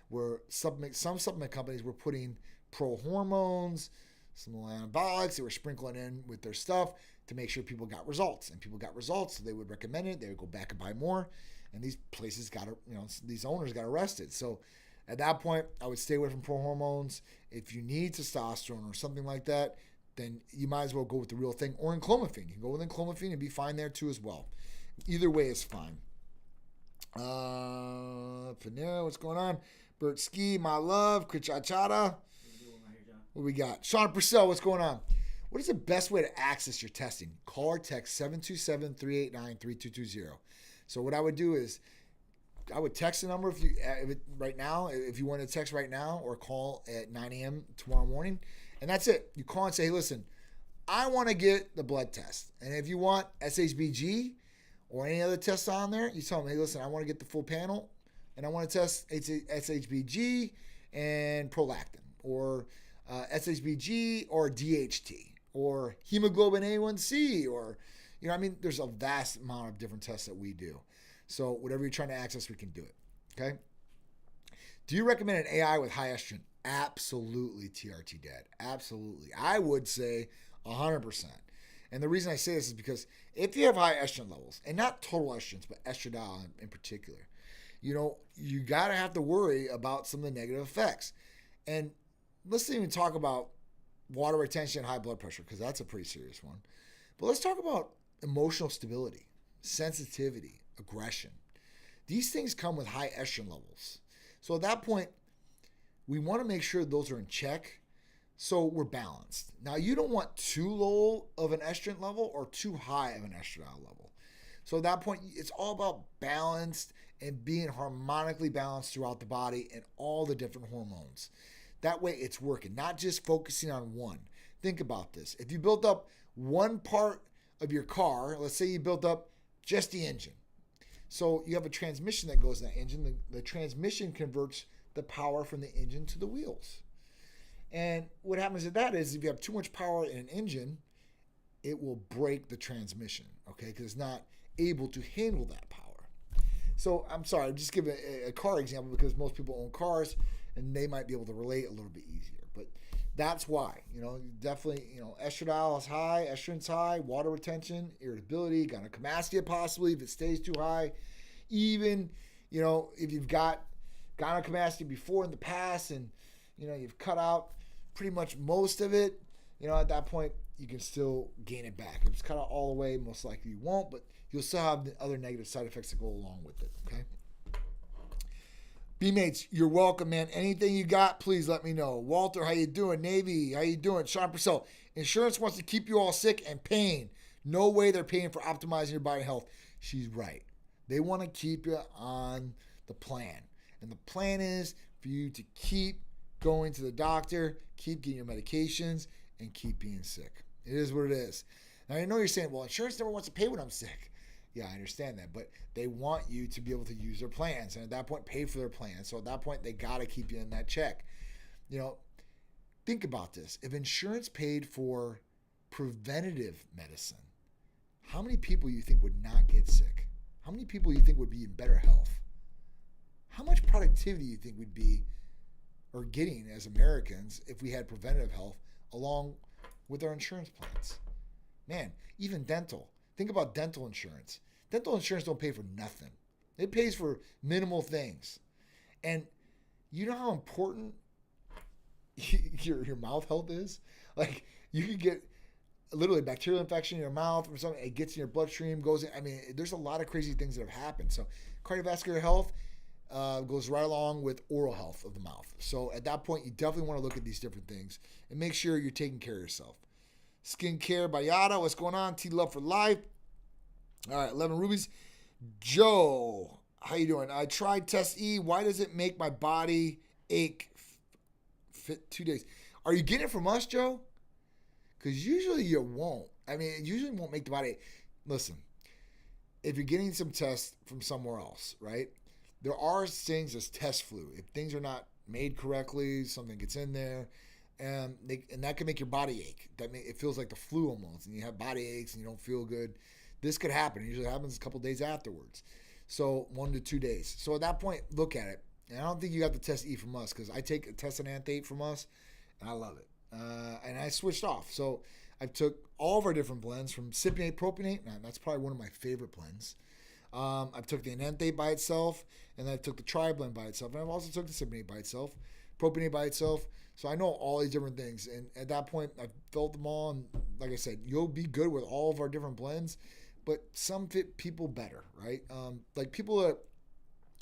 where some supplement companies were putting pro-hormones, some anabolics, they were sprinkling in with their stuff to make sure people got results. And people got results, so they would recommend it. They would go back and buy more. And these places these owners got arrested. So at that point, I would stay away from pro-hormones. If you need testosterone or something like that, then you might as well go with the real thing. Or enclomiphene. You can go with enclomiphene and be fine there too as well. Either way is fine. Panera, what's going on? Bert Ski, My Love, Krichachata. What we got? Sean Purcell, what's going on? What is the best way to access your testing? Call or text 727-389-3220. So what I would do is I would text the number if you want to text right now, or call at 9 a.m. tomorrow morning. And that's it. You call and say, hey, listen, I want to get the blood test. And if you want SHBG or any other tests on there, you tell them, hey, listen, I want to get the full panel, and I want to test SHBG and prolactin, or SHBG or DHT, or hemoglobin A1C, or, there's a vast amount of different tests that we do. So whatever you're trying to access, we can do it. Okay. Do you recommend an AI with high estrogen? Absolutely, TRT Dad. Absolutely. I would say 100%. And the reason I say this is because if you have high estrogen levels, and not total estrogens, but estradiol in particular, you got to have to worry about some of the negative effects. And let's even talk about water retention and high blood pressure, because that's a pretty serious one. But let's talk about emotional stability, sensitivity, aggression. These things come with high estrogen levels. So at that point, we want to make sure those are in check, so we're balanced. Now, you don't want too low of an estrogen level or too high of an estradiol level. So at that point, it's all about balanced and being harmonically balanced throughout the body and all the different hormones. That way it's working, not just focusing on one. Think about this. If you built up one part of your car, let's say you built up just the engine. So you have a transmission that goes in that engine. The transmission converts the power from the engine to the wheels. And what happens with that is if you have too much power in an engine, it will break the transmission, okay? Because it's not able to handle that power. So I'm sorry, I'll just give a car example because most people own cars and they might be able to relate a little bit easier. But that's why, definitely, estradiol is high, estrogen's high, water retention, irritability, gynecomastia possibly if it stays too high. Even, if you've got gynecomastia before in the past and, you've cut out pretty much most of it, at that point, you can still gain it back. If it's cut out all the way, most likely you won't, but you'll still have the other negative side effects that go along with it, okay? B-Mates, you're welcome, man. Anything you got, please let me know. Walter, how you doing? Navy, how you doing? Sean Purcell, insurance wants to keep you all sick and paying. No way they're paying for optimizing your body health. She's right. They want to keep you on the plan. And the plan is for you to keep going to the doctor, keep getting your medications, and keep being sick. It is what it is. Now, I know you're saying, well, insurance never wants to pay when I'm sick. Yeah, I understand that, but they want you to be able to use their plans, and at that point, pay for their plans. So at that point, they got to keep you in that check. Think about this. If insurance paid for preventative medicine, how many people you think would not get sick? How many people you think would be in better health? How much productivity you think we'd be or getting as Americans if we had preventative health along with our insurance plans? Man, even dental. Think about dental insurance. Dental insurance don't pay for nothing. It pays for minimal things. And you know how important your mouth health is? Like, you can get literally a bacterial infection in your mouth or something. It gets in your bloodstream, goes in. I mean, there's a lot of crazy things that have happened. So cardiovascular health goes right along with oral health of the mouth. So at that point, you definitely want to look at these different things and make sure you're taking care of yourself. Skincare by Yada, what's going on? T-Love for life. All right, 11 rubies. Joe, how you doing? I tried Test E. Why does it make my body ache? Fit 2 days. Are you getting it from us, Joe? Because usually you won't. I mean, it usually won't make the body ache. Listen, if you're getting some tests from somewhere else, right? There are things as test flu. If things are not made correctly, something gets in there, and that can make your body ache. It feels like the flu almost, and you have body aches and you don't feel good. This could happen. It usually happens a couple days afterwards. So 1 to 2 days. So at that point, look at it. And I don't think you got the Test E from us because I take a Testananthate from us, and I love it. And I switched off. So I took all of our different blends from Cypionate, Propionate. Now, that's probably one of my favorite blends. I took the Enanthate by itself, and then I took the Tri-Blend by itself. And I've also took the Cypionate by itself, Propionate by itself. So I know all these different things. And at that point, I felt them all. And like I said, you'll be good with all of our different blends, but some fit people better, right? Like people that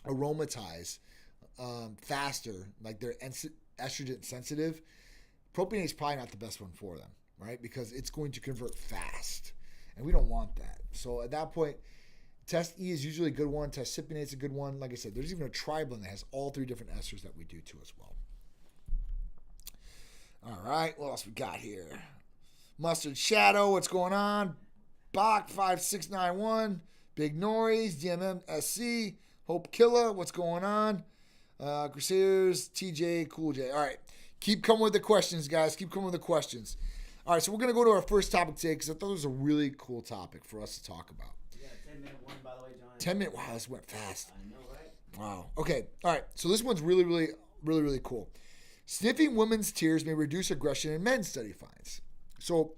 aromatize faster, like they're estrogen sensitive, propionate is probably not the best one for them, right? Because it's going to convert fast, and we don't want that. So at that point, Test E is usually a good one. Test Cypionate is a good one. Like I said, there's even a Tri-Blend that has all 3 different esters that we do too as well. All right, what else we got here? Mustard Shadow, what's going on? Bach 5691, Big Noise, DMMSC, Hope Killa, what's going on? Crusaders, TJ, Cool J. All right, keep coming with the questions, guys. Keep coming with the questions. All right, so we're going to go to our first topic today because I thought it was a really cool topic for us to talk about. Yeah, 10-minute one, by the way, John. 10 minutes. Wow, this went fast. I know, right? Wow. Okay. All right. So this one's really cool. Sniffing women's tears may reduce aggression in men, study finds. So,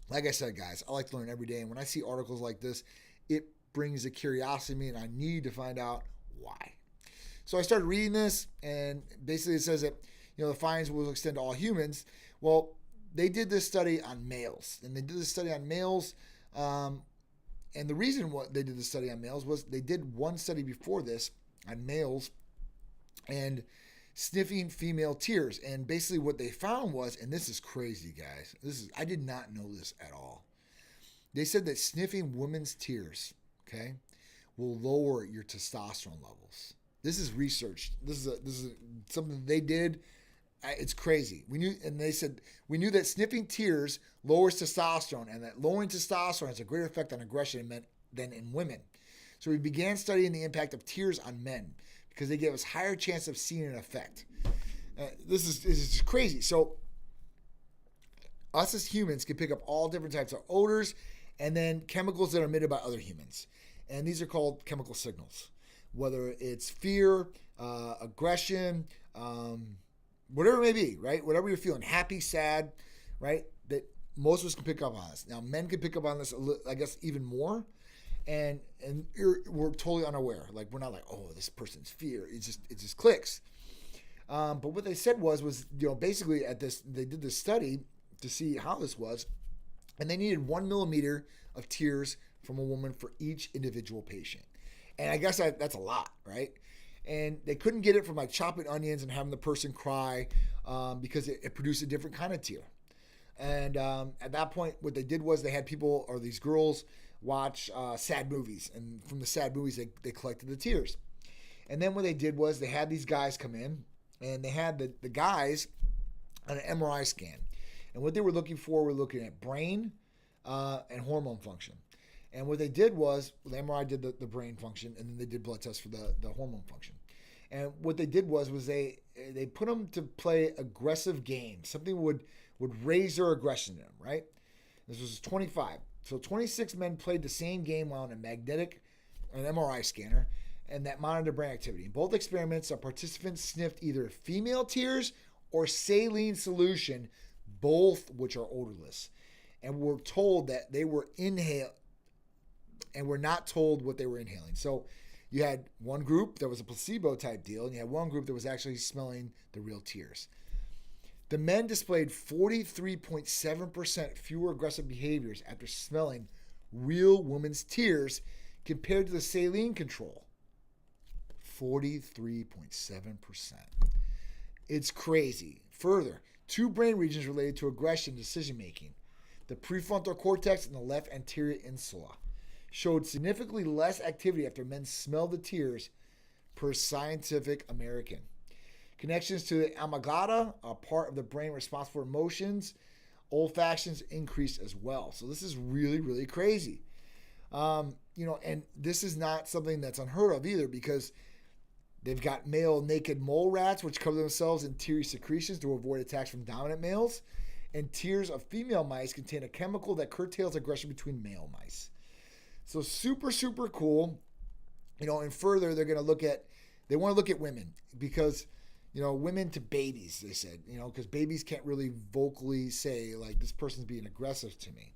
like I said, guys, I like to learn every day. And when I see articles like this, it brings a curiosity in me, and I need to find out why. So I started reading this, and basically it says that, the findings will extend to all humans. Well, they did this study on males, and the reason what they did the study on males was they did one study before this on males and sniffing female tears. And basically what they found was, and this is crazy, guys. I did not know this at all. They said that sniffing women's tears, okay, will lower your testosterone levels. This is research. This is something they did. It's crazy. They said we knew that sniffing tears lowers testosterone, and that lowering testosterone has a greater effect on aggression in men than in women. So we began studying the impact of tears on men because they give us higher chance of seeing an effect. This is just crazy. So us as humans can pick up all different types of odors and then chemicals that are emitted by other humans, and these are called chemical signals. Whether it's fear, aggression, whatever it may be, right? Whatever you're feeling, happy, sad, right? That most of us can pick up on this. Now, men can pick up on this, I guess, even more, and we're totally unaware. Like, we're not like, oh, this person's fear. It just clicks. But what they said was basically they did this study to see how this was, and they needed 1 millimeter of tears from a woman for each individual patient. And I guess that's a lot, right? And they couldn't get it from like chopping onions and having the person cry because it produced a different kind of tear. And at that point, what they did was they had people, or these girls, watch sad movies. And from the sad movies, they collected the tears. And then what they did was they had these guys come in, and they had the guys on an MRI scan. And what they were looking for, were looking at brain and hormone function. And what they did was, the MRI did the brain function, and then they did blood tests for the hormone function. And what they did was they put them to play aggressive games. Something would raise their aggression in them, right? This was 25. So 26 men played the same game while on an MRI scanner, and that monitored brain activity. In both experiments, the participants sniffed either female tears or saline solution, both which are odorless, and were told that they were and were not told what they were inhaling. So you had one group that was a placebo type deal, and you had one group that was actually smelling the real tears. The men displayed 43.7% fewer aggressive behaviors after smelling real women's tears compared to the saline control. 43.7%. It's crazy. Further, two brain regions related to aggression decision making, the prefrontal cortex and the left anterior insula, showed significantly less activity after men smelled the tears per Scientific American. Connections to the amygdala, a part of the brain responsible for emotions, olfactions increased as well. So this is really, really crazy. And this is not something that's unheard of either, because they've got male naked mole rats, which cover themselves in teary secretions to avoid attacks from dominant males. And tears of female mice contain a chemical that curtails aggression between male mice. So super, super cool. And further, they want to look at women, because women to babies, they said, because babies can't really vocally say, like, this person's being aggressive to me.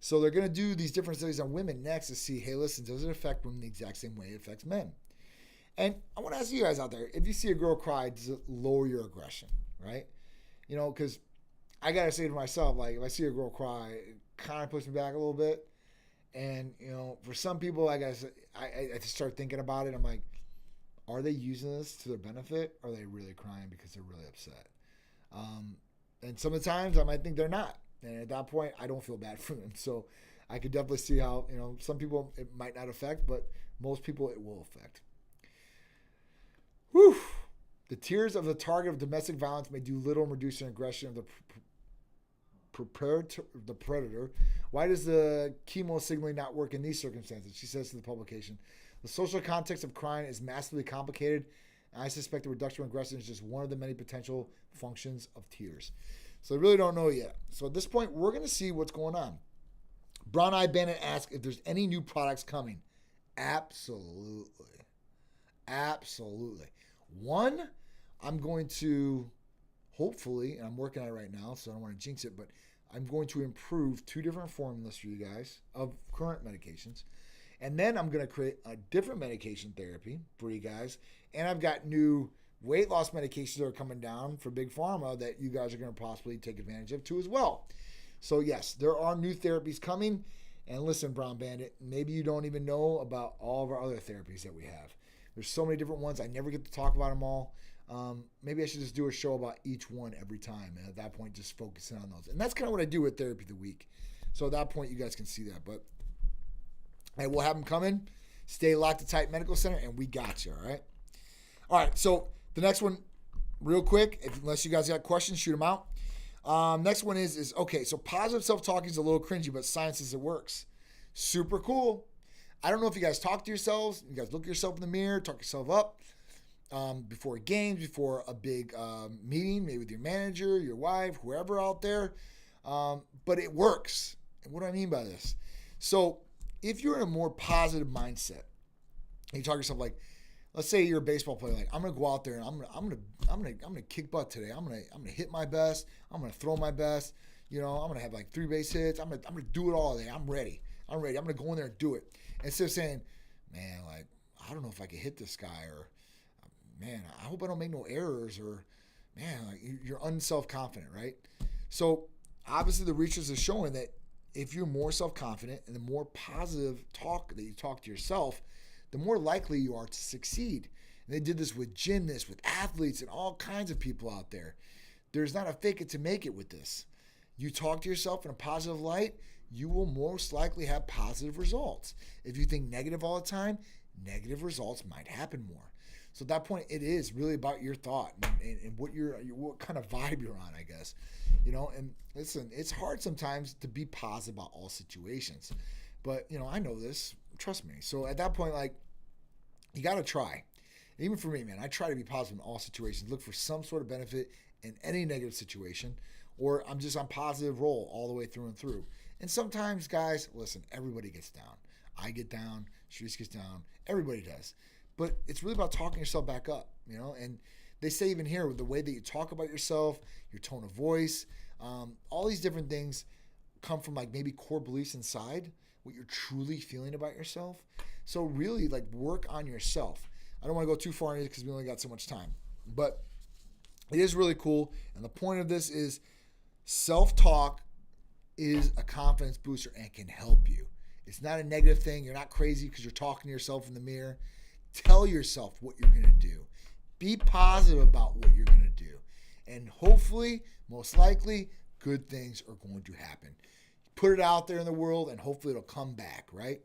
So they're going to do these different studies on women next to see, hey, listen, does it affect women the exact same way it affects men? And I want to ask you guys out there, if you see a girl cry, does it lower your aggression, right? Because I got to say to myself, like, if I see a girl cry, it kind of puts me back a little bit. And, for some people, I start thinking about it. I'm like, are they using this to their benefit? Or are they really crying because they're really upset? And some of the times I might think they're not. And at that point, I don't feel bad for them. So I could definitely see how, some people it might not affect, but most people it will affect. Whew. The tears of the target of domestic violence may do little in reducing aggression of the predator. Why does the chemo signaling not work in these circumstances? She says to the publication, the social context of crying is massively complicated, and I suspect the reduction of aggression is just one of the many potential functions of tears. So I really don't know yet. So at this point, we're going to see what's going on. Brown Eye Bandit asks if there's any new products coming. Absolutely. One, I'm going to, hopefully, and I'm working on it right now, so I don't want to jinx it, but I'm going to improve 2 different formulas for you guys of current medications. And then I'm going to create a different medication therapy for you guys. And I've got new weight loss medications that are coming down for Big Pharma that you guys are going to possibly take advantage of too as well. So yes, there are new therapies coming. And listen, Brown Bandit, maybe you don't even know about all of our other therapies that we have. There's so many different ones. I never get to talk about them all. Maybe I should just do a show about each one every time. And at that point, just focusing on those. And that's kind of what I do with Therapy of the Week. So at that point, you guys can see that. But hey, we'll have them coming. Stay locked to Tight Medical Center, and we got you, all right? All right, so the next one, real quick, unless you guys got questions, shoot them out. Next one is okay, so positive self-talking is a little cringy, but science says it works. Super cool. I don't know if you guys talk to yourselves. You guys look at yourself in the mirror, talk yourself up before games, before a big meeting, maybe with your manager, your wife, whoever out there. But it works. And what do I mean by this? So if you're in a more positive mindset, and you talk to yourself like, let's say you're a baseball player, like I'm gonna go out there and I'm gonna kick butt today. I'm gonna hit my best. I'm gonna throw my best. I'm gonna have like 3 base hits. I'm gonna do it all day. I'm ready. I'm gonna go in there and do it. Instead of saying, man, like I don't know if I can hit this guy, or man, I hope I don't make no errors, or man, like you're unself-confident, right? So obviously the research is showing that if you're more self-confident and the more positive talk that you talk to yourself, the more likely you are to succeed. And they did this with gymnasts, with athletes, and all kinds of people out there. There's not a fake it to make it with this. You talk to yourself in a positive light, you will most likely have positive results. If you think negative all the time, negative results might happen more. So at that point, it is really about your thought and what kind of vibe you're on, I guess. And listen, it's hard sometimes to be positive about all situations. But, I know this. Trust me. So at that point, you got to try. And even for me, man, I try to be positive in all situations. Look for some sort of benefit in any negative situation, or I'm just on positive roll all the way through and through. And sometimes, guys, listen, everybody gets down. I get down. Sharice gets down. Everybody does. But it's really about talking yourself back up, and they say even here with the way that you talk about yourself, your tone of voice, all these different things come from maybe core beliefs inside, what you're truly feeling about yourself. So really work on yourself. I don't want to go too far into it because we only got so much time, but it is really cool. And the point of this is self-talk is a confidence booster and can help you. It's not a negative thing. You're not crazy because you're talking to yourself in the mirror. Tell yourself what you're going to do. Be positive about what you're going to do. And hopefully, most likely, good things are going to happen. Put it out there in the world and hopefully it'll come back, right?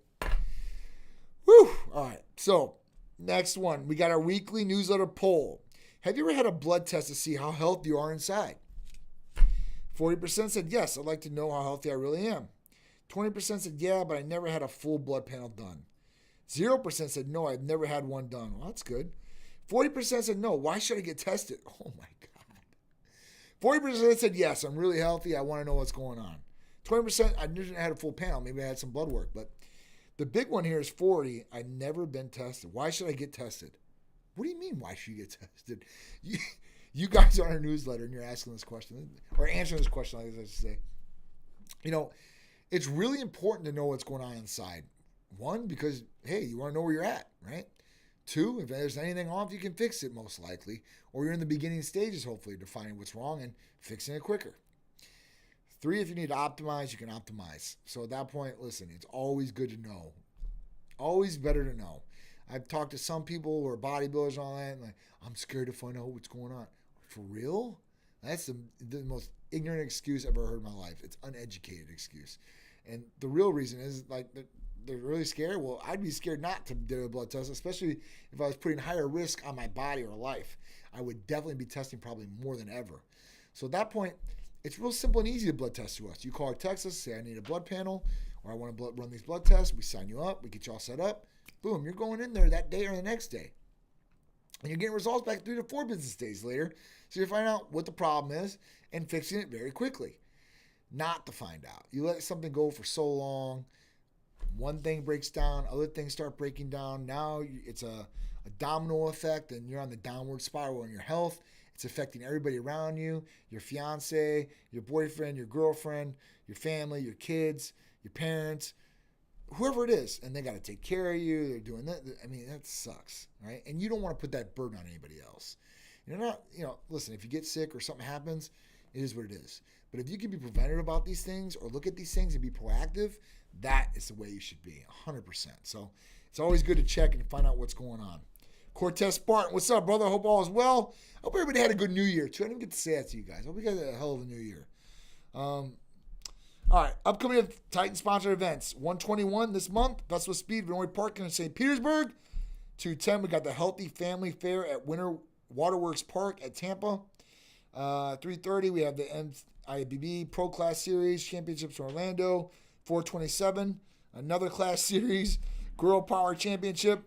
Whew. All right. So, next one. We got our weekly newsletter poll. Have you ever had a blood test to see how healthy you are inside? 40% said yes, I'd like to know how healthy I really am. 20% said yeah, but I never had a full blood panel done. 0% said no, I've never had one done. Well, that's good. 40% said no, why should I get tested? Oh my God. 40% said yes, I'm really healthy, I want to know what's going on. 20%, I didn't have a full panel, maybe I had some blood work. But the big one here is 40, I've never been tested. Why should I get tested? What do you mean, why should you get tested? You guys are on our newsletter and you're asking this question, or answering this question, I should say. It's really important to know what's going on inside. One, because, hey, you want to know where you're at, right? Two, if there's anything off, you can fix it most likely. Or you're in the beginning stages, hopefully, to finding what's wrong and fixing it quicker. Three, if you need to optimize, you can optimize. So at that point, listen, it's always good to know. Always better to know. I've talked to some people who are bodybuilders and all that, and I'm scared to find out what's going on. For real? That's the most ignorant excuse I've ever heard in my life. It's uneducated excuse. And the real reason is they're really scared. Well, I'd be scared not to do a blood test, especially if I was putting higher risk on my body or life. I would definitely be testing probably more than ever. So at that point, it's real simple and easy to blood test to us. You call or text us, say I need a blood panel, or I want to run these blood tests. We sign you up. We get you all set up. Boom, you're going in there that day or the next day. And you're getting results back 3 to 4 business days later. So you find out what the problem is and fixing it very quickly. Not to find out. You let something go for so long. One thing breaks down, other things start breaking down. Now it's a domino effect and you're on the downward spiral in your health. It's affecting everybody around you, your fiance, your boyfriend, your girlfriend, your family, your kids, your parents, whoever it is. And they got to take care of you. They're doing that. I mean, that sucks, right? And you don't want to put that burden on anybody else. Listen, if you get sick or something happens, it is what it is. But if you can be preventative about these things or look at these things and be proactive, that is the way you should be, 100%. So it's always good to check and find out what's going on. Cortez Spartan, what's up, brother? I hope all is well. I hope everybody had a good New Year, too. I didn't get to say that to you guys. I hope you guys had a hell of a New Year. All right, upcoming Titan sponsored events. 121 this month, Festival Speed, Vinoy Park in St. Petersburg. 210, we got the Healthy Family Fair at Winter Waterworks Park at Tampa. 3:30, we have the IFBB Pro Class Series Championships in Orlando. 4:27, another Class Series Girl Power Championship.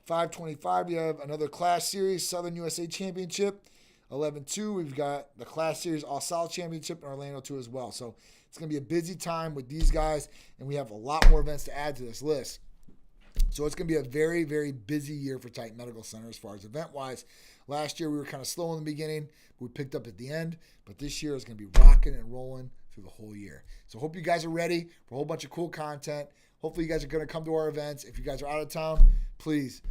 5:25, we have another Class Series Southern USA Championship. 11:2, we've got the Class Series All South Championship in Orlando too as well. So it's going to be a busy time with these guys, and we have a lot more events to add to this list. So it's going to be a very, very busy year for Titan Medical Center as far as event-wise. Last year we were kind of slow in the beginning, but we picked up at the end. But this year is going to be rocking and rolling through the whole year. So hope you guys are ready for a whole bunch of cool content. Hopefully you guys are going to come to our events. If you guys are out of town, please,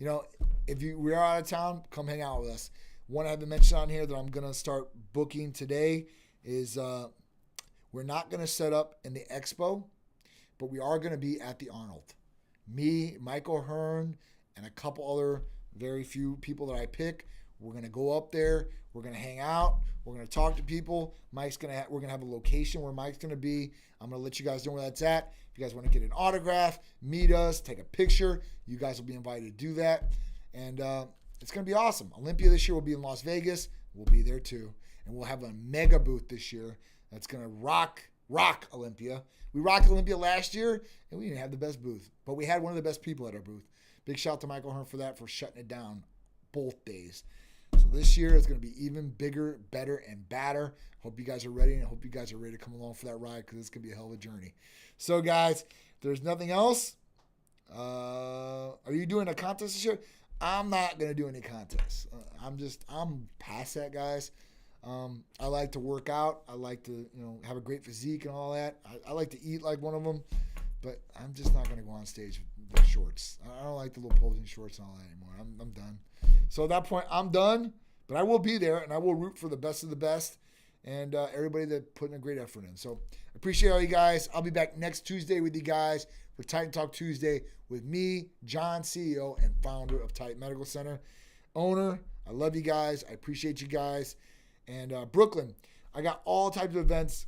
if we are out of town, come hang out with us. One I haven't mentioned on here that I'm going to start booking today is we're not going to set up in the expo, but we are going to be at the Arnold. Me, Michael Hearn, and a couple other Very few people that I pick. We're going to go up there. We're going to hang out. We're going to talk to people. We're going to have a location where Mike's going to be. I'm going to let you guys know where that's at. If you guys want to get an autograph, meet us, take a picture, you guys will be invited to do that. And it's going to be awesome. Olympia this year will be in Las Vegas. We'll be there too. And we'll have a mega booth this year that's going to rock Olympia. We rocked Olympia last year, and we didn't have the best booth. But we had one of the best people at our booth. Big shout out to Michael Hearn for that, for shutting it down both days. So this year is going to be even bigger, better, and badder. Hope you guys are ready, and I hope you guys are ready to come along for that ride, because it's going to be a hell of a journey. So, guys, if there's nothing else, are you doing a contest this year? I'm not going to do any contests. I'm past that, guys. I like to work out. I like to, have a great physique and all that. I like to eat like one of them, but I'm just not going to go on stage with shorts. I don't like the little posing shorts and all that anymore. I'm done. So at that point, I'm done, but I will be there, and I will root for the best of the best and everybody that put in a great effort in. So I appreciate all you guys. I'll be back next Tuesday with you guys for Titan Talk Tuesday with me, John, CEO and founder of Titan Medical Center. Owner, I love you guys. I appreciate you guys. And Brooklyn, I got all types of events.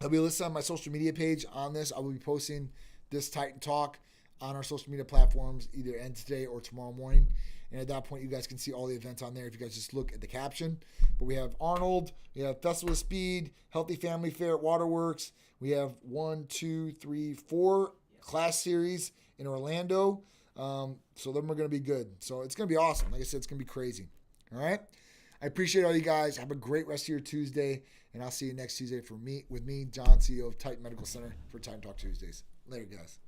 I'll be listed on my social media page on this. I will be posting this Titan Talk on our social media platforms either end today or tomorrow morning. And at that point, you guys can see all the events on there if you guys just look at the caption. But we have Arnold, we have Festival of Speed, Healthy Family Fair at Waterworks. We have 4 Klash series in Orlando. So them are going to be good. So it's going to be awesome. Like I said, it's going to be crazy. All right? I appreciate all you guys. Have a great rest of your Tuesday. And I'll see you next Tuesday with me, John, CEO of Titan Medical Center, for Titan Talk Tuesdays. Later, guys.